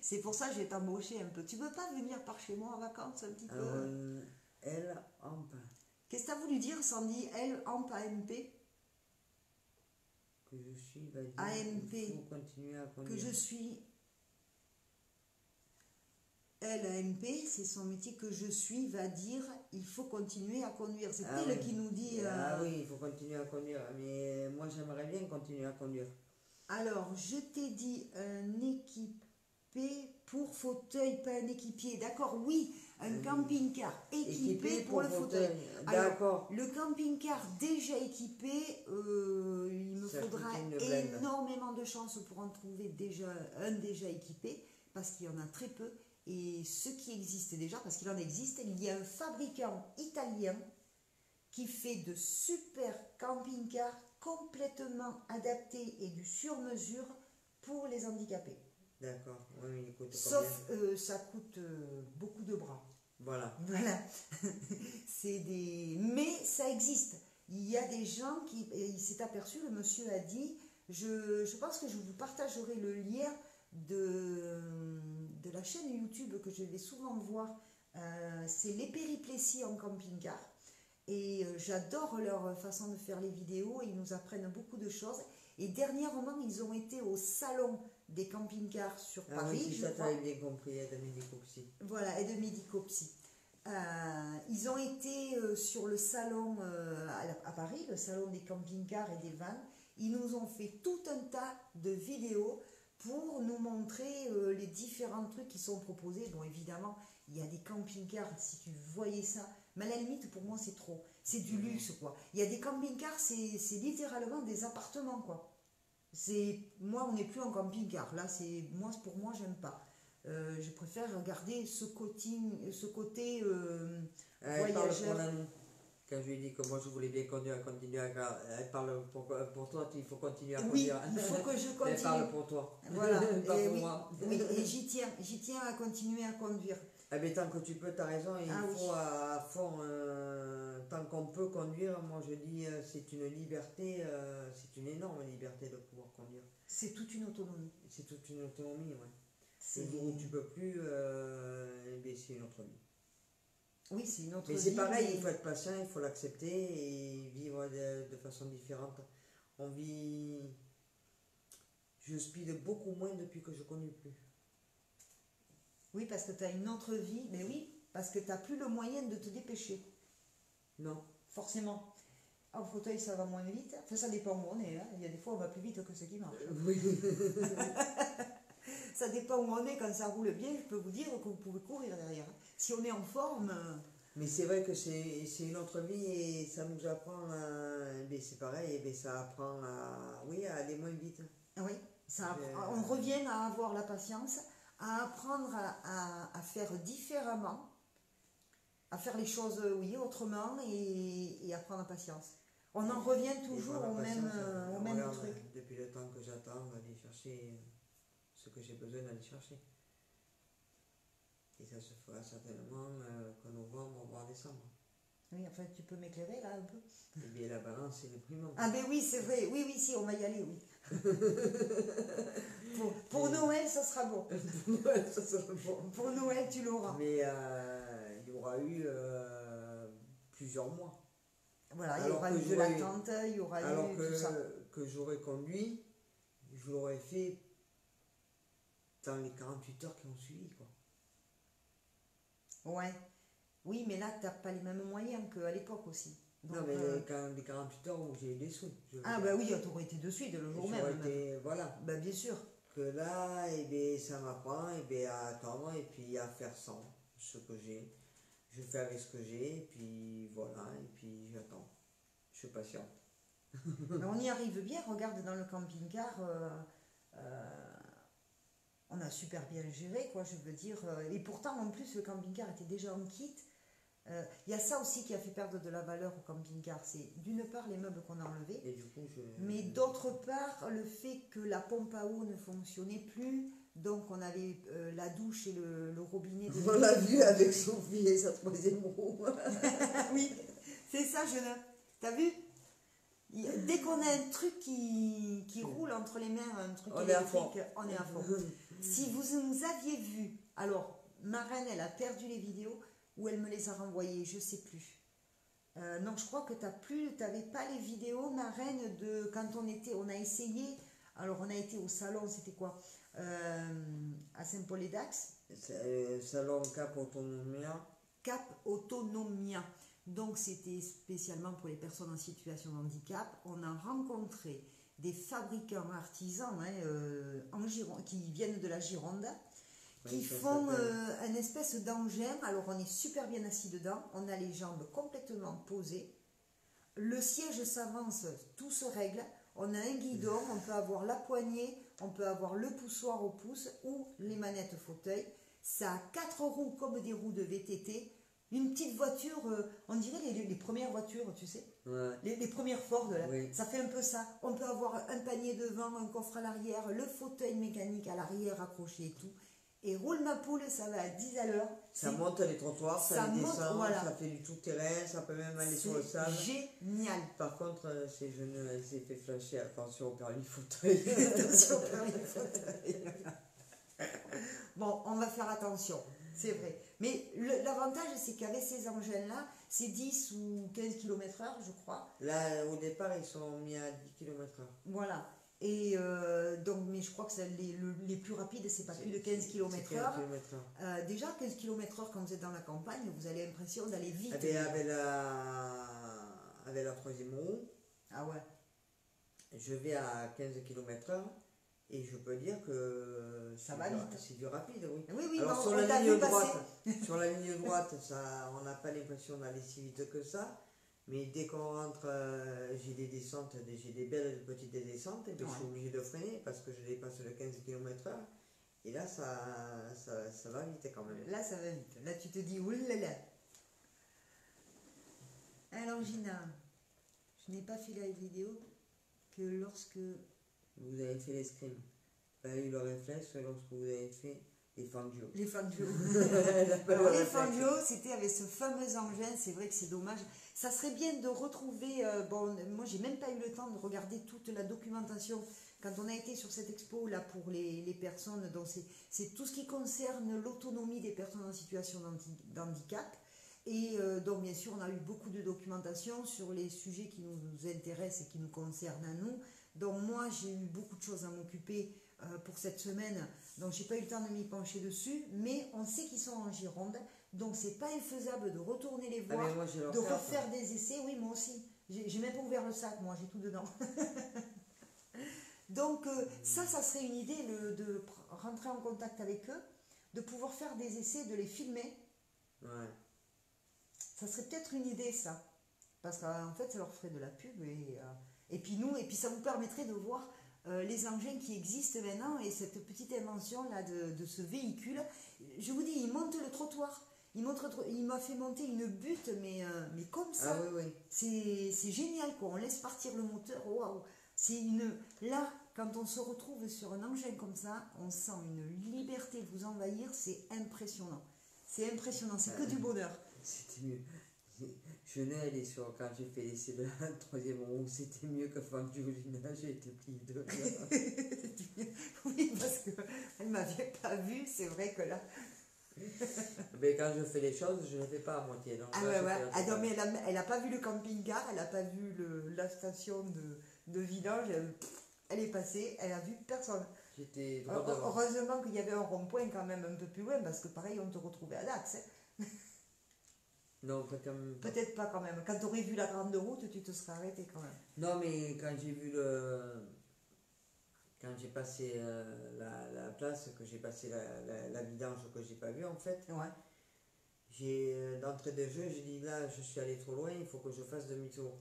C'est pour ça que je vais t'embaucher un peu. Tu veux pas venir par chez moi en vacances un petit peu? Elle, Amp. Qu'est-ce que tu as voulu dire, Sandy? Elle, Amp, AMP? Que je suis, va dire, AMP. il faut continuer à conduire. Que je suis... Elle, AMP, c'est son métier. Que je suis, va dire, il faut continuer à conduire. C'est elle qui nous dit... Ah oui, il faut continuer à conduire. Mais moi, j'aimerais bien continuer à conduire. Alors, je t'ai dit un équipé pour fauteuil, pas un équipier. D'accord, oui, un camping-car équipé pour le fauteuil. D'accord. Le camping-car déjà équipé, il me faudra énormément de chance pour en trouver un déjà équipé, parce qu'il y en a très peu. Et ce qui existe déjà, parce qu'il en existe, il y a un fabricant italien qui fait de super camping-cars complètement adaptés et du sur-mesure pour les handicapés. D'accord, oui, il coûte sauf ça coûte beaucoup de bras. Voilà. Mais ça existe. Il y a des gens il s'est aperçu, le monsieur a dit, je pense que je vous partagerai le lien de la chaîne YouTube que je vais souvent voir. C'est les péripléties en camping-car. Et j'adore leur façon de faire les vidéos. Ils nous apprennent beaucoup de choses. Et dernièrement, ils ont été au salon des camping-cars sur Paris. Oui, ça, t'avais bien compris, aide médico-psy. Voilà, aide médico-psy. Ils ont été sur le salon à Paris, le salon des camping-cars et des vannes. Ils nous ont fait tout un tas de vidéos pour nous montrer les différents trucs qui sont proposés. Bon, évidemment, il y a des camping-cars, si tu voyais ça, mais à la limite, pour moi, c'est trop. C'est du luxe, quoi. Il y a des camping-cars, c'est littéralement des appartements, quoi. Moi, on n'est plus en camping-car. Là, pour moi, j'aime pas. Je préfère garder ce côté voyageur. Quand je lui ai dit que moi je voulais bien continuer elle parle pour toi, il faut continuer à conduire. Oui, il faut que je continue. Elle parle pour toi. Voilà. Pas pour moi. Oui, et j'y tiens à continuer à conduire. Mais tant que tu peux, tu as raison, il faut à fond, tant qu'on peut conduire, moi je dis c'est une liberté, c'est une énorme liberté de pouvoir conduire. C'est toute une autonomie. C'est toute une autonomie, ouais. Le jour où tu peux plus, c'est une autre vie. Oui, c'est une autre vie. Mais c'est pareil, il faut être patient, il faut l'accepter et vivre de façon différente. Je speed beaucoup moins depuis que je ne conduis plus. Oui, parce que tu as une autre vie, mais oui, parce que tu n'as plus le moyen de te dépêcher. Non. Forcément. En fauteuil, ça va moins vite. Enfin, ça dépend où on est. Hein. Il y a des fois, on va plus vite que ce qui marche. Oui. Ça dépend où on est. Quand ça roule bien, je peux vous dire que vous pouvez courir derrière. Si on est en forme, Mais c'est vrai que c'est une autre vie et ça nous apprend à. Ben c'est pareil, et ben ça apprend à. Oui, à aller moins vite. Oui, on revient à avoir la patience, à apprendre à faire différemment, à faire les choses, oui, autrement et à prendre la patience. On en revient Et toujours voilà, au patience, même regarde, truc. depuis le temps que j'attends d'aller chercher ce que j'ai besoin d'aller chercher. Et ça se fera certainement qu'en novembre, voire décembre. Oui, enfin, tu peux m'éclairer là un peu. Et bien la balance est le primum. Ah ben oui, c'est vrai, oui, si, on va y aller, oui. Pour Noël, ça sera bon. Ça sera bon. Pour Noël, tu l'auras. Mais il y aura eu plusieurs mois. Voilà, il y aura eu de l'attente, il y aura eu tout ça. Alors que j'aurais conduit, je l'aurais fait dans les 48 heures qui ont suivi, quoi. Ouais. Oui, mais là, tu n'as pas les mêmes moyens qu'à l'époque aussi. Donc, non, mais quand les 48 heures où j'ai eu des sous. Ah, bah oui, tu aurais été de suite le jour même. Voilà. Bah, bien sûr. Que là, eh bien, ça m'apprend à attendre et puis à faire sans ce que j'ai. Je fais avec ce que j'ai, et puis voilà, et puis j'attends. Je suis patiente. Mais on y arrive bien, regarde dans le camping-car. On a super bien géré, quoi, je veux dire. Et pourtant, en plus, le camping-car était déjà en kit. Il y a ça aussi qui a fait perdre de la valeur au camping-car. C'est d'une part les meubles qu'on a enlevés, Et du coup, mais d'autre part le fait que la pompe à eau ne fonctionnait plus. Donc on avait la douche et le robinet. On l'a vu avec Sophie et sa troisième roue. Oui, c'est ça, je ne. T'as vu? Dès qu'on a un truc qui roule entre les mains, un truc électrique, on est à fond. Si vous nous aviez vu, alors ma reine, elle a perdu les vidéos ou elle me les a renvoyées, je sais plus. Non, je crois que t'avais pas les vidéos, ma reine, de quand on a essayé. Alors on a été au salon, c'était quoi, à Saint-Paul-et-Dax. Salon Cap Autonomia. Cap Autonomia. Donc c'était spécialement pour les personnes en situation de handicap. On a rencontré des fabricants artisans qui viennent de la Gironde, qui font une espèce d'engin. Alors on est super bien assis dedans, on a les jambes complètement posées, le siège s'avance, tout se règle, on a un guidon, on peut avoir la poignée, on peut avoir le poussoir au pouce ou les manettes fauteuil. Ça a 4 roues comme des roues de VTT. Une petite voiture, on dirait les premières voitures, tu sais, ouais. les premières Ford, là. Oui. Ça fait un peu ça. On peut avoir un panier devant, un coffre à l'arrière, le fauteuil mécanique à l'arrière accroché et tout. Et roule ma poule, ça va à 10 à l'heure. Ça monte les trottoirs, ça les descend, voilà. Ça fait du tout-terrain, ça peut même aller sur le sable. Génial. Par contre, ces jeunes, elles s'est fait flasher, attention au permis fauteuil. Attention au permis fauteuil. Bon, on va faire attention, c'est vrai. Mais l'avantage, c'est qu'avec ces engins-là, c'est 10 ou 15 km/h, je crois. Là, au départ, ils sont mis à 10 km/h. Voilà. Et donc, mais je crois que les plus rapides, c'est pas plus de 15 km/h. Déjà, 15 km/h, quand vous êtes dans la campagne, vous avez l'impression d'aller vite. Avec la troisième roue, ah ouais. Je vais à 15 km/h. Et je peux dire que ça va vite. C'est du rapide, oui. Oui, alors sur la ligne droite, on n'a pas l'impression d'aller si vite que ça. Mais dès qu'on rentre, j'ai des descentes, j'ai des belles petites descentes, et je suis obligé de freiner parce que je dépasse le 15 km/h. Et là, ça va vite quand même. Là, ça va vite. Là, tu te dis, oulala. Alors, Gina, je n'ai pas fait la vidéo que lorsque... Vous avez fait l'escrime. Vous avez eu le réflexe lorsque vous avez fait les fangio. Les fangio. Alors, les fangio, c'était avec ce fameux engin. C'est vrai que c'est dommage. Ça serait bien de retrouver... moi, j'ai même pas eu le temps de regarder toute la documentation. Quand on a été sur cette expo là pour les personnes, donc c'est tout ce qui concerne l'autonomie des personnes en situation d'handicap. Et donc, bien sûr, on a eu beaucoup de documentation sur les sujets qui nous intéressent et qui nous concernent à nous. Donc moi, j'ai eu beaucoup de choses à m'occuper pour cette semaine, donc j'ai pas eu le temps de m'y pencher dessus, mais on sait qu'ils sont en Gironde, donc c'est pas infaisable de retourner les voir, moi, de refaire des essais. Oui, moi aussi, j'ai même pas ouvert le sac, moi j'ai tout dedans. Donc ça serait une idée de rentrer en contact avec eux, de pouvoir faire des essais, de les filmer. Ouais. Ça serait peut-être une idée, ça. Parce qu'en fait, ça leur ferait de la pub. Et puis nous, et puis ça vous permettrait de voir les engins qui existent maintenant et cette petite invention-là de ce véhicule. Je vous dis, il monte le trottoir. Il m'a fait monter une butte, mais comme ça. Ah oui, C'est génial, quoi. On laisse partir le moteur. Waouh! Là, quand on se retrouve sur un engin comme ça, on sent une liberté de vous envahir. C'est impressionnant. C'est impressionnant. C'est que du bonheur. C'était mieux. Je n'ai allé sur quand j'ai fait l'essai de la troisième roue, c'était mieux que quand du Julina, j'ai été plié de Oui, parce qu'elle ne m'avait pas vue. C'est vrai que là. Mais quand je fais les choses, je ne les fais pas à moitié. Donc Ah là, ouais, ouais. Ah non, mais elle... elle a pas vu le camping-car, elle n'a pas vu la station de vidange. Elle est passée, elle a vu personne. J'étais droit devant. Heureusement qu'il y avait un rond-point quand même un peu plus loin, parce que pareil, on te retrouvait à Dax. Hein. Non, quand même. Peut-être pas quand même. Quand tu aurais vu la grande route, tu te serais arrêté quand même. Non, mais quand j'ai vu le. Quand j'ai passé la place, que j'ai passé la vidange que j'ai pas vue en fait, Ouais. d'entrée de jeu, j'ai dit là, je suis allé trop loin, il faut que je fasse demi-tour.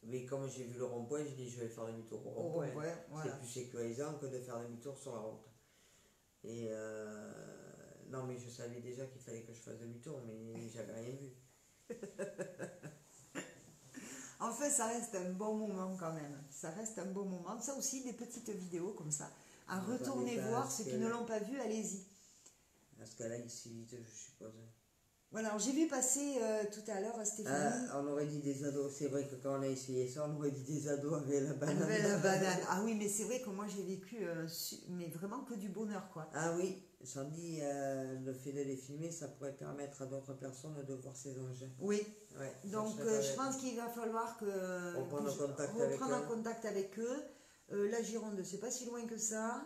Mais comme j'ai vu le rond-point, j'ai dit je vais faire demi-tour au rond-point. Ouais, voilà. C'est plus sécurisant que de faire demi-tour sur la route. Et non, mais je savais déjà qu'il fallait que je fasse demi-tour, mais j'avais rien vu. En fait, ça reste un bon moment quand même. Ça reste un bon moment. Ça aussi, des petites vidéos comme ça. À retourner voir ceux qui ne l'ont pas vu, allez-y. Parce qu'elle a ici, je suppose. Voilà, alors j'ai vu passer tout à l'heure Stéphanie. Ah, on aurait dit des ados. C'est vrai que quand on a essayé ça, on aurait dit des ados avec la banane. Avec la banane. Ah oui, mais c'est vrai que moi j'ai vécu, mais vraiment que du bonheur, quoi. Ah oui, Sandy, le fait de les filmer, ça pourrait permettre à d'autres personnes de voir ces engins. Oui. Ouais, Donc je pense qu'il va falloir reprendre contact avec eux. La Gironde, c'est pas si loin que ça.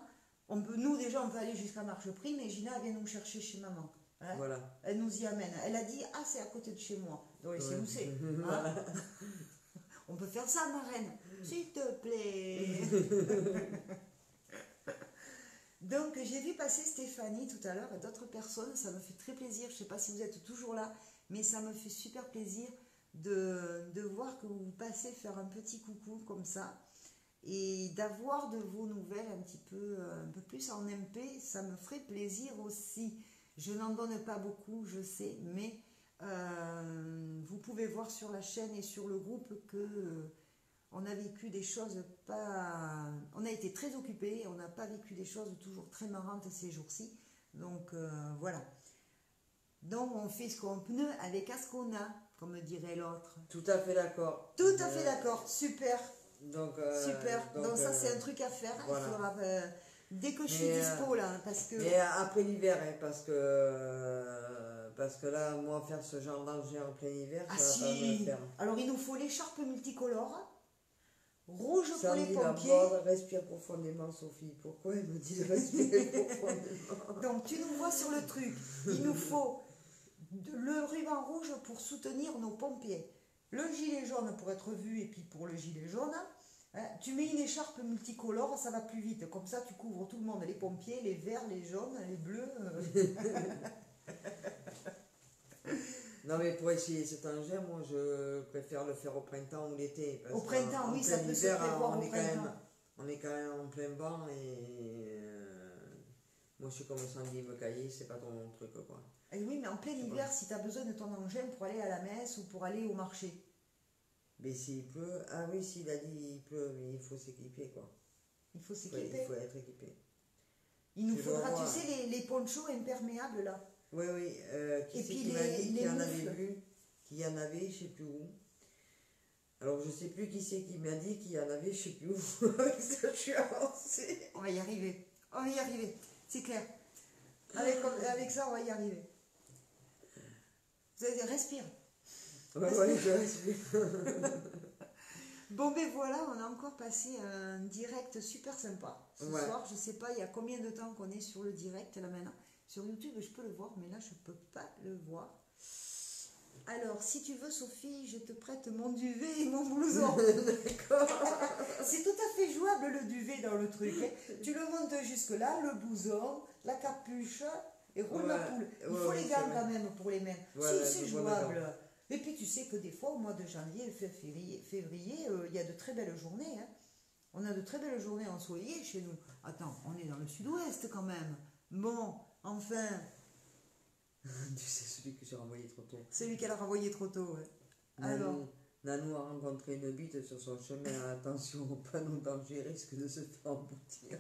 Nous déjà, on peut aller jusqu'à Marcheprix, mais Gina vient nous chercher chez maman. Hein. Voilà. Elle nous y amène. Elle a dit, ah, c'est à côté de chez moi. Donc, c'est où c'est. Hein. Voilà. On peut faire ça, ma reine. S'il te plaît. Donc, j'ai vu passer Stéphanie tout à l'heure et d'autres personnes. Ça me fait très plaisir. Je ne sais pas si vous êtes toujours là, mais ça me fait super plaisir de voir que vous passez faire un petit coucou comme ça. Et d'avoir de vos nouvelles un peu plus en MP, ça me ferait plaisir aussi. Je n'en donne pas beaucoup, je sais, mais vous pouvez voir sur la chaîne et sur le groupe que on a vécu des choses pas... On a été très occupés, on n'a pas vécu des choses toujours très marrantes ces jours-ci. Donc voilà. Donc on fait ce qu'on peut avec ce qu'on a, comme dirait l'autre. Tout à fait d'accord. Tout à fait d'accord, super. Donc ça c'est un truc à faire. Voilà. Il faudra, dès que je suis dispo là, parce que... Mais après l'hiver, hein, parce que là, moi, faire ce genre d'engin en plein hiver, ça va pas me faire. Alors il nous faut l'écharpe multicolore, rouge pour Sandy, les pompiers. Respire profondément, Sophie. Pourquoi elle me dit de respirer profondément? Donc tu nous vois sur le truc. Il nous faut le ruban rouge pour soutenir nos pompiers. Le gilet jaune pour être vu et puis pour le gilet jaune, hein, tu mets une écharpe multicolore, ça va plus vite. Comme ça, tu couvres tout le monde, les pompiers, les verts, les jaunes, les bleus. Non, mais pour essayer cet engin, moi, je préfère le faire au printemps ou l'été. Au printemps, oui, ça peut se prévoir au printemps. On est quand même en plein vent et moi, je suis comme Sandy me cailler, c'est pas ton truc, quoi. Et oui, mais en plein hiver, si tu as besoin de ton engin pour aller à la messe ou pour aller au marché. Mais s'il pleut, ah oui, s'il a dit il pleut, mais il faut s'équiper, quoi. Il faut s'équiper. Il faut être équipé. Il nous faudra, tu sais, les ponchos imperméables, là. Oui, oui. Qui c'est qui m'a dit qu'il y en avait vu, qu'il y en avait, je sais plus où. Alors, je sais plus qui c'est qui m'a dit qu'il y en avait, je sais plus où. Ça, je suis avancée. On va y arriver. On va y arriver. C'est clair. Avec ça, on va y arriver. Vous allez dire, respire. Ouais, je respire. Bon, ben voilà, on a encore passé un direct super sympa. Ce soir, je sais pas, il y a combien de temps qu'on est sur le direct, là, maintenant. Sur YouTube, je peux le voir, mais là, je peux pas le voir. Alors, si tu veux, Sophie, je te prête mon duvet et mon blouson. D'accord. C'est tout à fait jouable, le duvet, dans le truc. Hein. Tu le montes jusque-là, le blouson, la capuche, et roule ma poule. Il faut les gants quand même pour les mains. Voilà, C'est jouable. Et puis tu sais que des fois, au mois de janvier, février, il y a de très belles journées. Hein. On a de très belles journées ensoleillées chez nous. Attends, on est dans le sud-ouest quand même. Bon, enfin. Tu sais, celui que j'ai renvoyé trop tôt. Celui qu'elle a renvoyé trop tôt, ouais. Alors. Nanou a rencontré une bite sur son chemin. Attention, panneau danger, risque de se faire emboutir.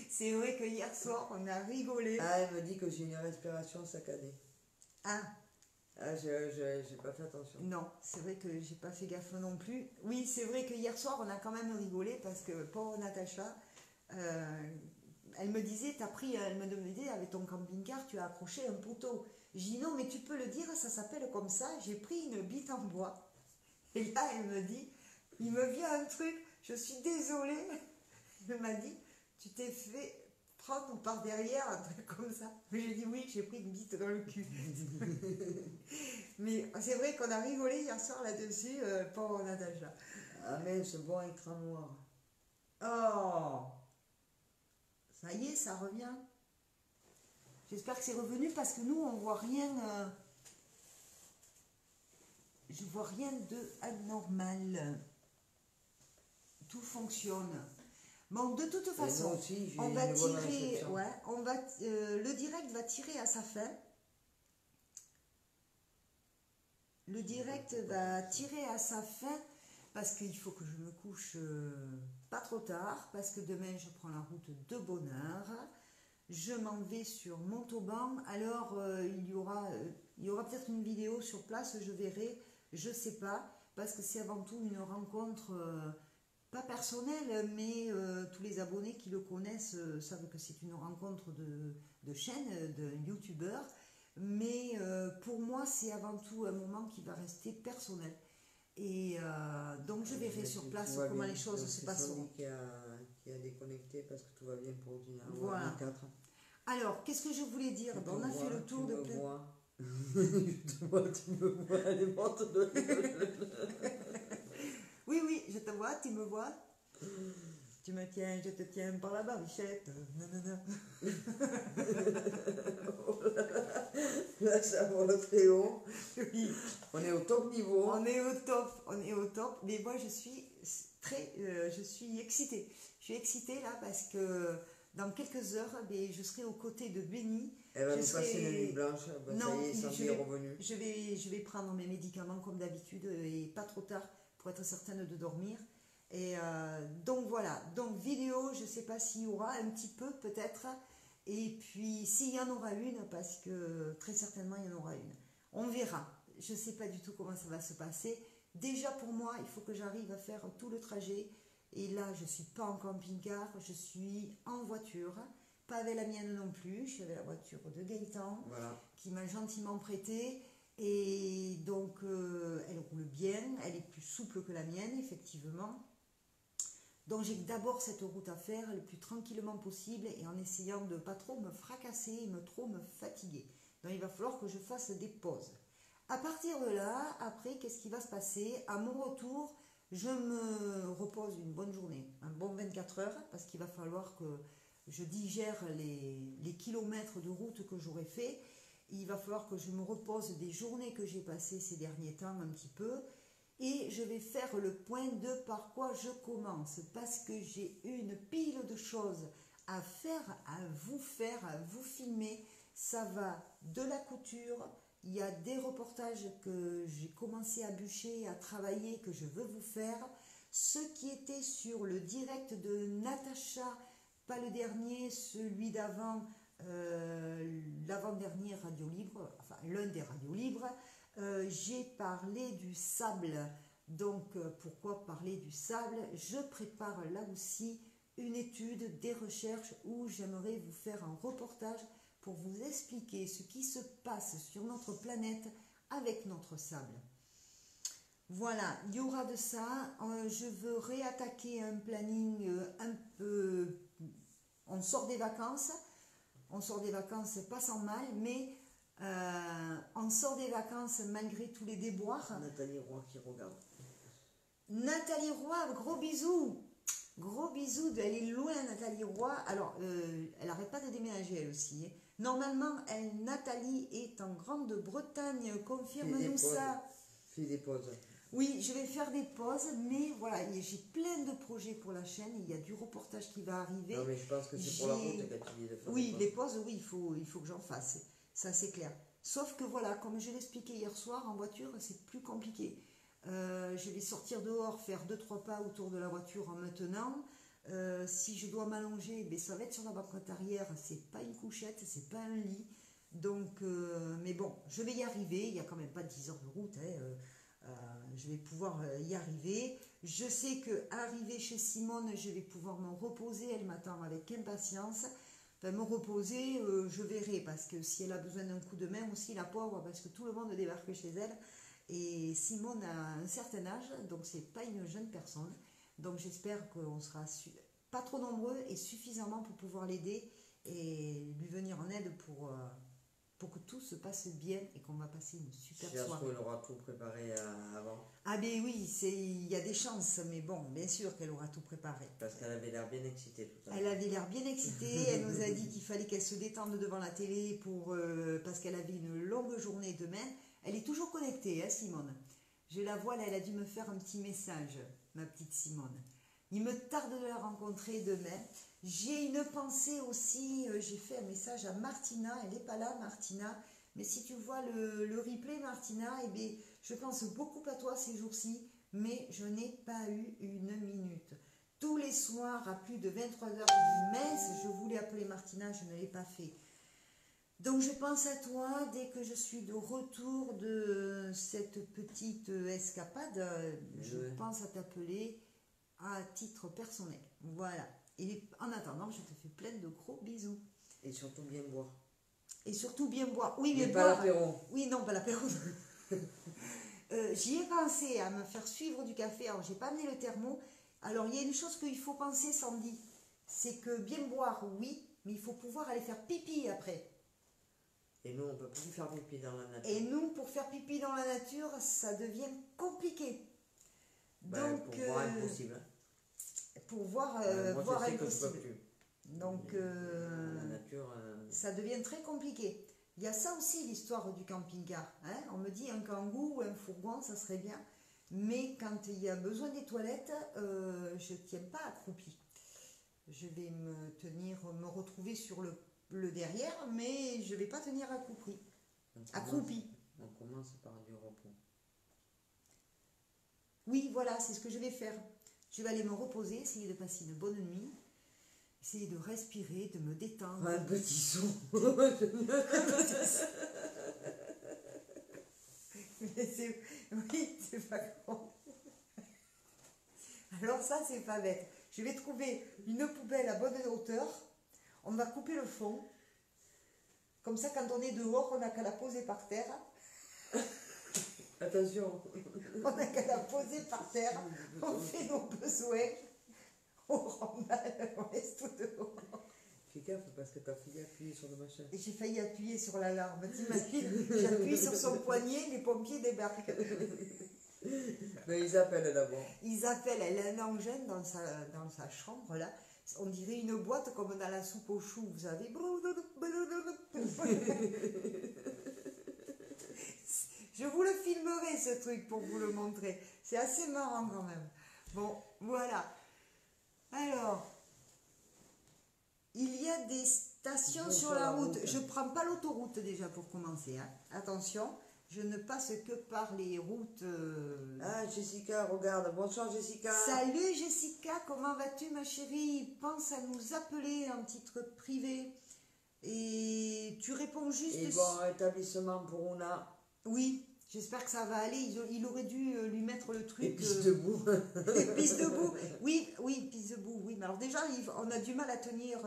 C'est vrai que hier soir, on a rigolé. Ah, elle me dit que j'ai une respiration saccadée. Ah. Ah, j'ai pas fait attention. Non, c'est vrai que j'ai pas fait gaffe non plus. Oui, c'est vrai que hier soir, on a quand même rigolé parce que pauvre Natacha, elle me disait, elle me demandait, avec ton camping-car, tu as accroché un poteau. J'ai dit non, mais tu peux le dire, ça s'appelle comme ça, j'ai pris une bite en bois. Et là, elle me dit, il me vient un truc, je suis désolée. Elle m'a dit, tu t'es fait prendre par derrière, un truc comme ça. Mais j'ai dit oui, j'ai pris une bite dans le cul. Mais c'est vrai qu'on a rigolé hier soir là-dessus, pauvre Natacha. Ah mais ce bon écran noir. Oh, ça y est, ça revient. J'espère que c'est revenu parce que nous, on voit rien. Je vois rien de anormal. Tout fonctionne. Bon, de toute façon, aussi, on va tirer. Ouais, le direct va tirer à sa fin. Le direct va tirer à sa fin parce qu'il faut que je me couche pas trop tard parce que demain je prends la route de bonne heure. Je m'en vais sur Montauban. Alors il y aura peut-être une vidéo sur place, je verrai, je sais pas, parce que c'est avant tout une rencontre pas personnelle, mais tous les abonnés qui le connaissent savent que c'est une rencontre de chaîne, de youtubeur. Mais pour moi, c'est avant tout un moment qui va rester personnel. Et donc, je verrai sur place comment les choses se passeront. C'est qui a déconnecté parce que tout va bien pour Dina. Voilà. Alors, qu'est-ce que je voulais dire? On a fait le tour de plein. Tu me vois, elle est morte de Oui, je te vois, tu me vois. Tu me tiens, je te tiens par la barbichette. Nanana. Là, ça va très haut. Oui. On est au top niveau. On est au top. Mais moi, je suis excitée. Je suis excitée là parce que dans quelques heures, je serai aux côtés de Benny. Elle va nous passer une nuit blanche. Non, ça y est, Sandy est revenue. Je vais prendre mes médicaments comme d'habitude et pas trop tard pour être certaine de dormir. Et donc voilà, donc vidéo, je ne sais pas s'il y aura un petit peu peut-être, et puis s'il y en aura une, parce que très certainement il y en aura une. On verra, je ne sais pas du tout comment ça va se passer. Déjà pour moi, il faut que j'arrive à faire tout le trajet, et là je ne suis pas en camping-car, je suis en voiture, pas avec la mienne non plus, je suis avec la voiture de Gaëtan, voilà, qui m'a gentiment prêté. Et donc elle roule bien, elle est plus souple que la mienne effectivement. Donc j'ai d'abord cette route à faire le plus tranquillement possible et en essayant de ne pas trop me fracasser et trop me fatiguer. Donc il va falloir que je fasse des pauses. À partir de là, après, qu'est-ce qui va se passer? À mon retour, je me repose une bonne journée, un bon 24 heures, parce qu'il va falloir que je digère les kilomètres de route que j'aurai fait. Il va falloir que je me repose des journées que j'ai passées ces derniers temps un petit peu. Et je vais faire le point de par quoi je commence, parce que j'ai une pile de choses à faire, à vous filmer. Ça va de la couture, il y a des reportages que j'ai commencé à bûcher, à travailler, que je veux vous faire. Ce qui était sur le direct de Natacha, pas le dernier, celui d'avant, l'avant-dernier Radio Libre, enfin l'un des radios libres. J'ai parlé du sable. Donc, pourquoi parler du sable? Je prépare là aussi une étude, des recherches où j'aimerais vous faire un reportage pour vous expliquer ce qui se passe sur notre planète avec notre sable. Voilà, il y aura de ça. Je veux réattaquer un planning un peu... On sort des vacances pas sans mal, mais... on sort des vacances malgré tous les déboires. Nathalie Roy qui regarde. Nathalie Roy, gros bisous. Gros bisous, elle est loin, Nathalie Roy. Alors, elle n'arrête pas de déménager, elle aussi, hein. Normalement, Nathalie est en Grande-Bretagne, confirme-nous ça. Fais des pauses. Oui, je vais faire des pauses, mais voilà, j'ai plein de projets pour la chaîne. Il y a du reportage qui va arriver. Non, mais je pense que c'est pour la route quand tu dis de faire Oui, des les pauses, oui, il faut que j'en fasse. Ça, c'est clair. Sauf que voilà, comme je l'expliquais hier soir, en voiture, c'est plus compliqué. Je vais sortir dehors, faire 2-3 pas autour de la voiture en me tenant. Si je dois m'allonger, ben, ça va être sur la banquette arrière. C'est pas une couchette, c'est pas un lit. Donc, mais bon, je vais y arriver. Il n'y a quand même pas 10 heures de route, hein. Je vais pouvoir y arriver. Je sais que arrivé chez Simone, je vais pouvoir me reposer. Elle m'attend avec impatience. Enfin, me reposer, je verrai, parce que si elle a besoin d'un coup de main aussi, la pauvre, parce que tout le monde débarque chez elle. Et Simone a un certain âge, donc c'est pas une jeune personne. Donc j'espère qu'on sera pas trop nombreux et suffisamment pour pouvoir l'aider et lui venir en aide pour que tout se passe bien et qu'on va passer une super soirée. Elle aura tout préparé avant. Ah ben oui, il y a des chances, mais bon, bien sûr qu'elle aura tout préparé. Parce qu'elle avait l'air bien excitée tout à l'heure. Elle avait l'air bien excitée, elle nous a dit qu'il fallait qu'elle se détende devant la télé parce qu'elle avait une longue journée demain. Elle est toujours connectée, hein, Simone. Je la vois là, elle a dû me faire un petit message, ma petite Simone. Il me tarde de la rencontrer demain. J'ai une pensée aussi, j'ai fait un message à Martina, elle n'est pas là Martina, mais si tu vois le replay Martina, eh bien, je pense beaucoup à toi ces jours-ci, mais je n'ai pas eu une minute. Tous les soirs, à plus de 23 heures, je dis mince, je voulais appeler Martina, je ne l'ai pas fait. Donc je pense à toi dès que je suis de retour de cette petite escapade, je pense à t'appeler à titre personnel. Voilà. Et en attendant, je te fais plein de gros bisous. Et surtout bien boire. Et surtout bien boire. Oui, mais pas l'apéro. Oui, non, pas l'apéro. J'y ai pensé à me faire suivre du café. Alors, j'ai pas amené le thermo. Alors, il y a une chose qu'il faut penser, Sandy. C'est que bien boire, oui, mais il faut pouvoir aller faire pipi après. Et nous, on ne peut plus faire pipi dans la nature. Et nous, pour faire pipi dans la nature, ça devient compliqué. Donc, pour voir impossible. Pour voir, moi, voir je sais impossible. Que je peux plus. Donc, la nature, ça devient très compliqué. Il y a ça aussi, l'histoire du camping-car. Hein, on me dit un kangou ou un fourgon, ça serait bien. Mais quand il y a besoin des toilettes, je ne tiens pas accroupi. Je vais me retrouver sur le derrière, mais je ne vais pas tenir accroupi. On commence par du repos. Oui, voilà, c'est ce que je vais faire. Je vais aller me reposer, essayer de passer une bonne nuit, essayer de respirer, de me détendre. Un petit son. Oui, c'est pas con. Alors ça, c'est pas bête. Je vais trouver une poubelle à bonne hauteur. On va couper le fond. Comme ça, quand on est dehors, on n'a qu'à la poser par terre. Attention. On n'a qu'à la poser par terre. On fait nos besoins. On remballe, on laisse tout dehors. Fais gaffe parce que t'as failli appuyer sur le machin. Et j'ai failli appuyer sur l'alarme. T'imagines, j'appuie sur son poignet, les pompiers débarquent. Mais ils appellent d'abord. Ils appellent, elle a un engin dans sa chambre là. On dirait une boîte comme dans la soupe aux choux, vous savez. Je vous le filmerai ce truc pour vous le montrer. C'est assez marrant quand même. Bon, voilà. Alors, il y a des stations sur la route. Je ne prends pas l'autoroute déjà pour commencer. Hein. Attention, je ne passe que par les routes. Ah, Jessica, regarde. Bonsoir, Jessica. Salut, Jessica. Comment vas-tu, ma chérie? Pense à nous appeler en titre privé. Et tu réponds juste... Et bon, établissement pour Una. Oui, j'espère que ça va aller. Il aurait dû lui mettre le truc... Épices debout. Épices debout. Oui, épices debout. Oui, mais alors déjà, on a du mal à tenir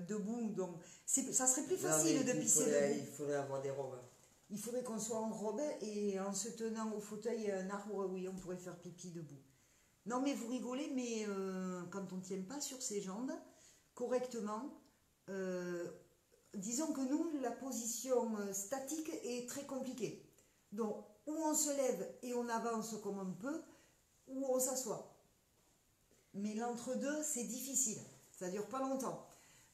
debout. Donc, ça serait plus facile de pisser debout. Il faudrait avoir des robes. Il faudrait qu'on soit en robe et en se tenant au fauteuil un arbre, oui, on pourrait faire pipi debout. Non, mais vous rigolez, mais quand on ne tient pas sur ses jambes correctement, disons que nous, la position statique est très compliquée. Donc, ou on se lève et on avance comme on peut, ou on s'assoit. Mais l'entre-deux, c'est difficile. Ça dure pas longtemps.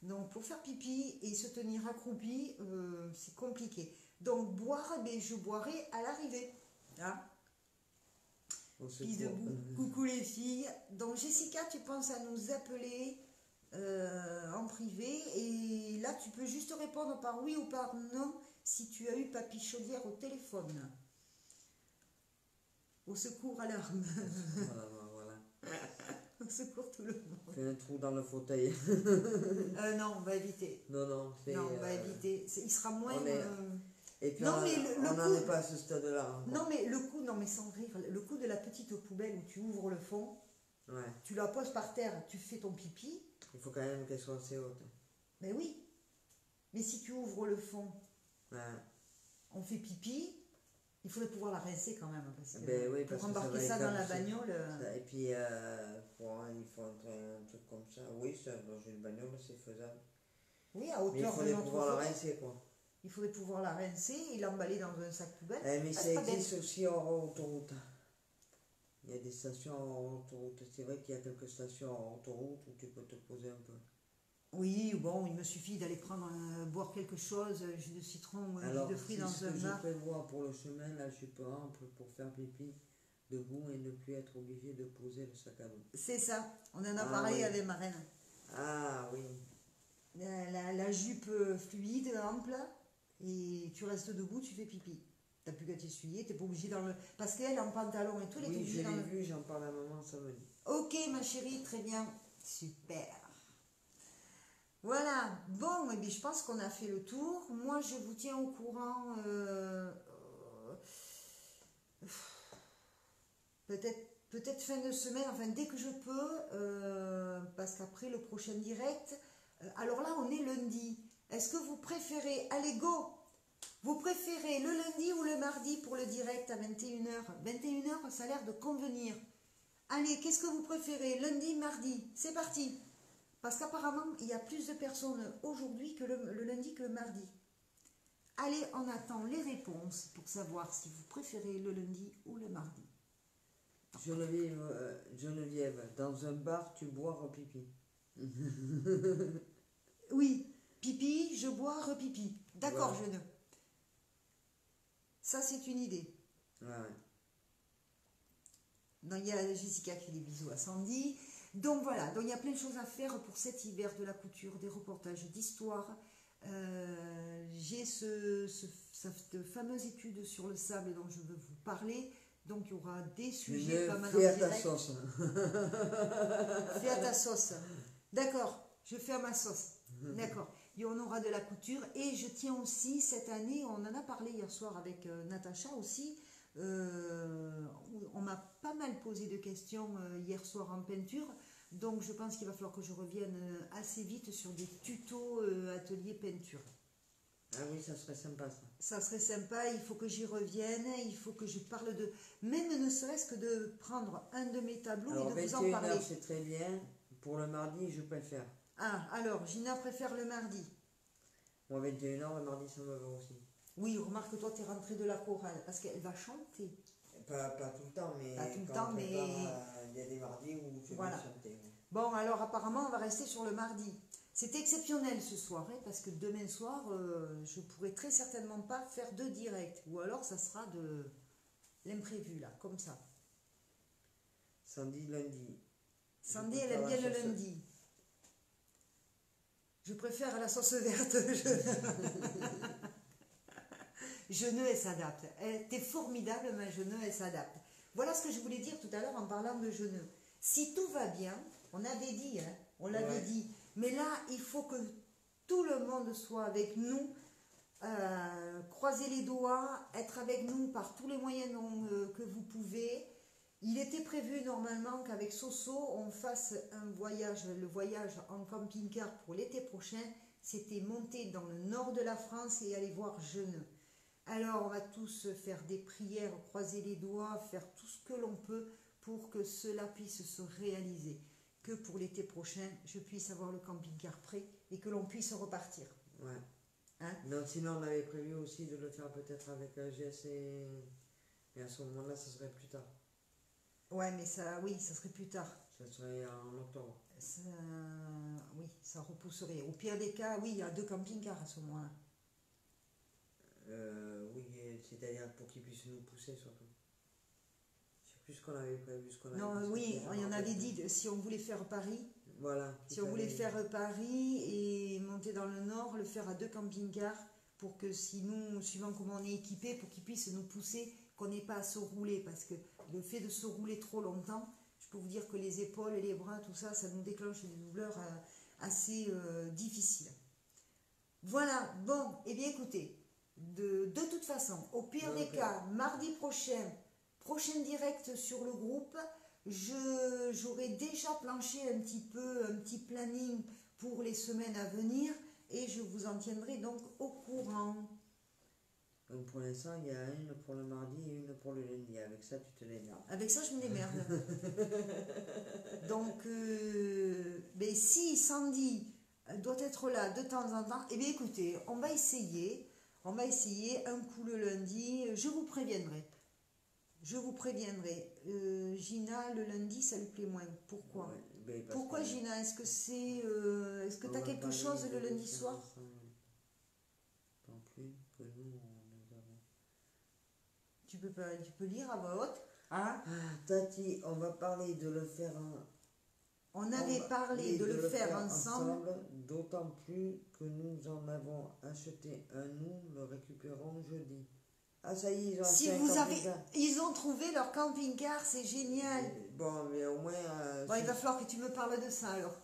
Donc, pour faire pipi et se tenir accroupi, c'est compliqué. Donc, boire, je boirai à l'arrivée. Hein? Au Puis secours. debout. Coucou les filles. Donc, Jessica, tu penses à nous appeler en privé. Et là, tu peux juste répondre par oui ou par non si tu as eu Papy Chaudière au téléphone. Au secours, alarme. Voilà. Au secours, tout le monde. Fais un trou dans le fauteuil. Non, on va éviter. Non, c'est... Non, on va éviter. Il sera moins. on est- Et puis, Non, mais on n'en coup- est pas à ce stade-là. Encore. Non, mais le coup, non, mais sans rire, le coup de la petite poubelle où tu ouvres le fond, Ouais. tu la poses par terre, tu fais ton pipi. Il faut quand même qu'elle soit assez haute. Mais oui. Mais si tu ouvres le fond, Ouais. on fait pipi, il faudrait pouvoir la rincer quand même. Parce que Ben oui, pour parce que embarquer ça ça va dans la éclater. bagnole. Et puis, il faut un truc comme ça. Oui, ça, dans une bagnole, c'est faisable. Oui, à Mais il hauteur de faudrait notre pouvoir la fauteuil. rincer, quoi. Il faudrait pouvoir la rincer et l'emballer dans un sac poubelle. Mais Ah, ça c'est pas existe aussi en autoroute. Il y a des stations en autoroute. C'est vrai qu'il y a quelques stations en autoroute où tu peux te poser un peu. Oui, bon, il me suffit d'aller prendre, boire quelque chose, jus de citron ou Alors, jus de fruits si dans ce un que je bar. prévois pour le chemin, là, je suis pas ample pour faire pipi debout et ne plus être obligé de poser le sac à dos. C'est ça, on en a Ah, parlé oui. avec Marraine. Ah oui. La jupe fluide, ample, et tu restes debout, tu fais pipi. T'as plus qu'à t'essuyer, t'es pas obligé dans le... Parce qu'elle, en pantalon et tout, elle est Oui, obligée je dans l'ai le... vu, j'en parle à maman samedi. Ok, ma chérie, très bien. Super. Voilà, bon, et bien, je pense qu'on a fait le tour. Moi, je vous tiens au courant. Peut-être fin de semaine, enfin dès que je peux, parce qu'après le prochain direct. Alors là, on est lundi. Est-ce que vous préférez, allez go, vous préférez le lundi ou le mardi pour le direct à 21h? 21h, ça a l'air de convenir. Allez, qu'est-ce que vous préférez, lundi, mardi? C'est parti. Parce qu'apparemment, il y a plus de personnes aujourd'hui que le lundi que le mardi. Allez, on attend les réponses pour savoir si vous préférez le lundi ou le mardi. Geneviève, dans un bar, tu bois un pipi. Oui, pipi, je bois, repipi. D'accord, Voilà. jeune. Ça, c'est une idée. Ouais. Donc, il y a Jessica qui fait des bisous à Sandy. Donc voilà, donc il y a plein de choses à faire pour cet hiver de la couture, des reportages d'histoire. J'ai cette fameuse étude sur le sable dont je veux vous parler. Donc il y aura des sujets pas mal en Fais à ta direct. sauce. Fais à ta sauce. D'accord, je fais à ma sauce. D'accord. Et on aura de la couture. Et je tiens aussi, cette année, on en a parlé hier soir avec Natacha aussi. On m'a pas mal posé de questions hier soir en peinture. Donc je pense qu'il va falloir que je revienne assez vite sur des tutos atelier peinture. Ah oui, ça serait sympa ça. Ça serait sympa, il faut que j'y revienne, il faut que je parle de... Même ne serait-ce que de prendre un de mes tableaux Alors, et de vous en 21h, parler. c'est très bien. Pour le mardi, je préfère. Ah, alors, Gina préfère le mardi. Moi, 21h, le mardi, ça me va aussi. Oui, remarque, toi, tu es rentrée de la chorale, parce qu'elle va chanter. Pas tout le temps, mais Pas tout le quand temps, on mais- prépare, il y a des mardis où je Voilà. vais chanter. Bon, alors apparemment, on va rester sur le mardi. C'est exceptionnel ce soir, hein, parce que demain soir, je pourrai très certainement pas faire de direct. Ou alors, ça sera de l'imprévu, là, comme ça. Samedi, lundi. Sandy, Je elle aime préfère bien la le sauce. lundi. Je préfère la sauce verte. Jeuneux, elle s'adapte. T'es formidable, ma Jeuneux, elle s'adapte. Voilà ce que je voulais dire tout à l'heure en parlant de Jeuneux. Si tout va bien, on avait dit, hein, on l'avait Ouais. dit, mais là, il faut que tout le monde soit avec nous, croiser les doigts, être avec nous par tous les moyens que vous pouvez. Il était prévu normalement qu'avec Soso, on fasse un voyage, le voyage en camping-car pour l'été prochain. C'était monter dans le nord de la France et aller voir Jeuneux. Alors, on va tous faire des prières, croiser les doigts, faire tout ce que l'on peut pour que cela puisse se réaliser. Que pour l'été prochain, je puisse avoir le camping-car prêt et que l'on puisse repartir. Ouais. Hein? Non, sinon, on avait prévu aussi de le faire peut-être avec GS et à ce moment-là, ça serait plus tard. Ouais, mais ça, oui, ça serait plus tard. Ça serait en octobre. Oui, ça repousserait. Au pire des cas, oui, il y a 2 camping-cars à ce moment-là. Oui, c'est-à-dire pour qu'ils puissent nous pousser surtout. Je sais plus ce qu'on avait prévu, ce qu'on avait Non, discuté, oui, je il y me en rappelle avait plus. dit, si on voulait faire Paris, Voilà. si on voulait faire Paris et monter dans le nord, le faire à 2 camping-cars pour que si nous, suivant comment on est équipé, pour qu'ils puissent nous pousser, qu'on n'ait pas à se rouler. Parce que le fait de se rouler trop longtemps, je peux vous dire que les épaules et les bras, tout ça, ça nous déclenche des douleurs assez difficiles. Voilà, bon, et bien écoutez, de toute façon, au pire des cas, mardi prochain direct sur le groupe, j'aurai déjà planché un petit planning pour les semaines à venir et je vous en tiendrai donc au courant. Donc pour l'instant, il y a une pour le mardi et une pour le lundi. Avec ça, tu te démerdes. Avec ça, je me démerde. Donc, mais si Sandy doit être là de temps en temps, eh bien écoutez, on va essayer un coup le lundi, je vous préviendrai. Gina, le lundi, ça lui plaît moins. Pourquoi? Ouais, Pourquoi Gina? Est-ce que tu as quelque chose le lundi soir? Tant plus que nous avons. Tu peux lire à voix haute. Hein? Tati, on va parler de le faire On avait parlé de le faire ensemble. D'autant plus que nous en avons acheté un, nous le récupérons jeudi. Ah ça y est, ils ont acheté un camping-car. Ils ont trouvé leur camping-car, c'est génial. Bon, mais au moins... Bon, il va falloir que tu me parles de ça alors.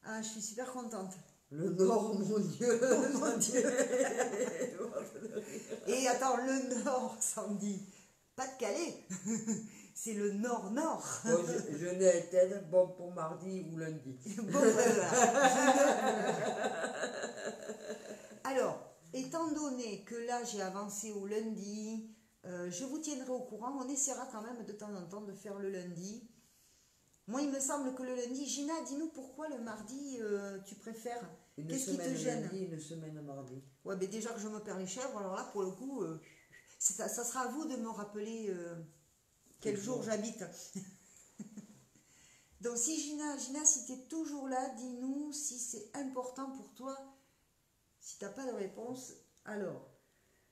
Ah, je suis super contente. Le Nord, mon Dieu. Oh mon Dieu. Et attends, le Nord, Sandy. Pas de Calais. C'est le Nord-Nord. Bon, je n'ai été bon pour mardi ou lundi. Bon, voilà. Alors, étant donné que là j'ai avancé au lundi, je vous tiendrai au courant. On essaiera quand même de temps en temps de faire le lundi. Moi, il me semble que le lundi, Gina, dis-nous pourquoi le mardi tu préfères. Qu'est-ce qui te gêne? Lundi, une semaine mardi. Ouais, mais déjà que je me perds les chèvres, alors là, pour le coup, ça sera à vous de me rappeler quel jour j'habite. Donc, si Gina, si tu es toujours là, dis-nous si c'est important pour toi. Si tu n'as pas de réponse, alors,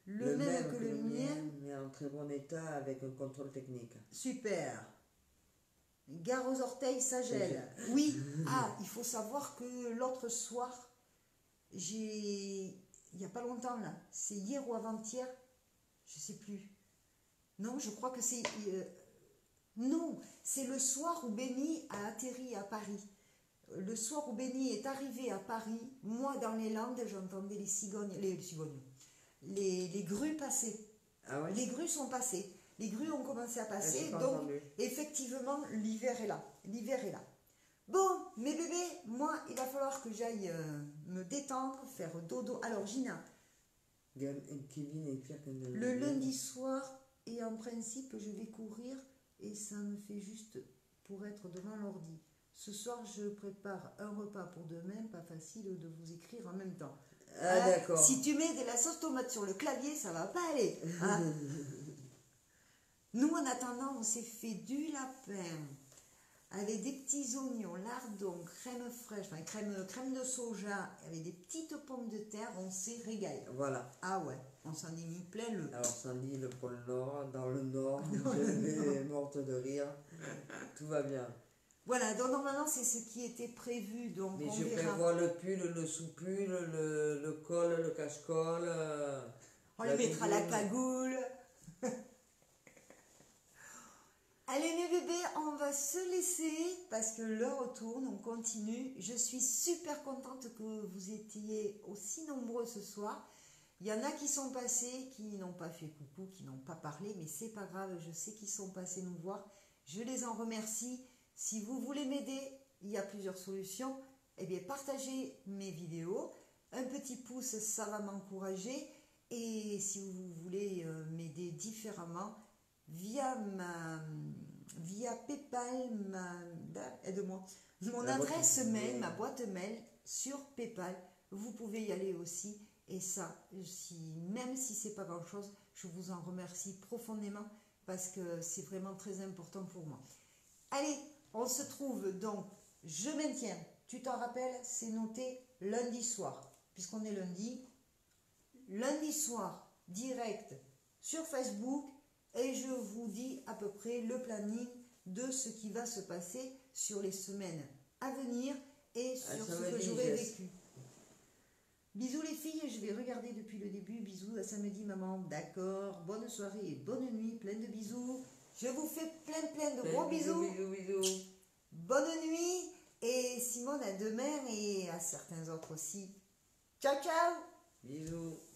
le même que le mien, mais en très bon état avec un contrôle technique. Super. Gare aux orteils, ça gèle. Oui. Ah, il faut savoir que l'autre soir, il n'y a pas longtemps là, c'est hier ou avant-hier, je sais plus. Non, je crois que c'est... non, c'est le soir où Benny a atterri à Paris. Le soir où Benny est arrivé à Paris, moi dans les Landes, j'entendais les grues passer. Ah ouais? Les grues sont passées. Les grues ont commencé à passer, donc entendu. effectivement, l'hiver est là. L'hiver est là. Bon, mes bébés, moi, il va falloir que j'aille me détendre, faire dodo. Alors, Gina, Kevin est pire que le lundi soir, et en principe, je vais courir, et ça me fait juste pour être devant l'ordi. Ce soir, je prépare un repas pour demain, pas facile de vous écrire en même temps. Ah, d'accord. Si tu mets de la sauce tomate sur le clavier, ça va pas aller. Hein. Nous, en attendant, on s'est fait du lapin avec des petits oignons, lardons, crème fraîche, enfin crème de soja, avec des petites pommes de terre, on s'est régalé. Voilà. Ah ouais, on s'en est mis plein le... Alors Sandy, le pôle Nord, dans le Nord, je vais morte de rire. Tout va bien. Voilà, donc normalement c'est ce qui était prévu, donc mais on je verra. prévois le pull, le sous-pull, le col, le cache-col. On lui mettra la cagoule. Allez mes bébés, on va se laisser parce que l'heure tourne, on continue. Je suis super contente que vous étiez aussi nombreux ce soir. Il y en a qui sont passés, qui n'ont pas fait coucou, qui n'ont pas parlé, mais c'est pas grave, je sais qu'ils sont passés nous voir. Je les en remercie. Si vous voulez m'aider, il y a plusieurs solutions. Eh bien, partagez mes vidéos. Un petit pouce, ça va m'encourager. Et si vous voulez m'aider différemment, via PayPal, aide-moi, mon adresse mail, ma boîte mail sur PayPal, vous pouvez y aller aussi. Et ça, même si c'est pas grand-chose, je vous en remercie profondément parce que c'est vraiment très important pour moi. Allez, On se trouve donc, je maintiens, tu t'en rappelles, c'est noté lundi soir, puisqu'on est lundi. Lundi soir, direct sur Facebook, et je vous dis à peu près le planning de ce qui va se passer sur les semaines à venir et sur ce que j'aurai vécu. Bisous les filles, je vais regarder depuis le début. Bisous à samedi maman, d'accord. Bonne soirée et bonne nuit, plein de bisous. Je vous fais plein de gros bisous. Bisous. Bonne nuit et Simone à demain et à certains autres aussi. Ciao ciao. Bisous.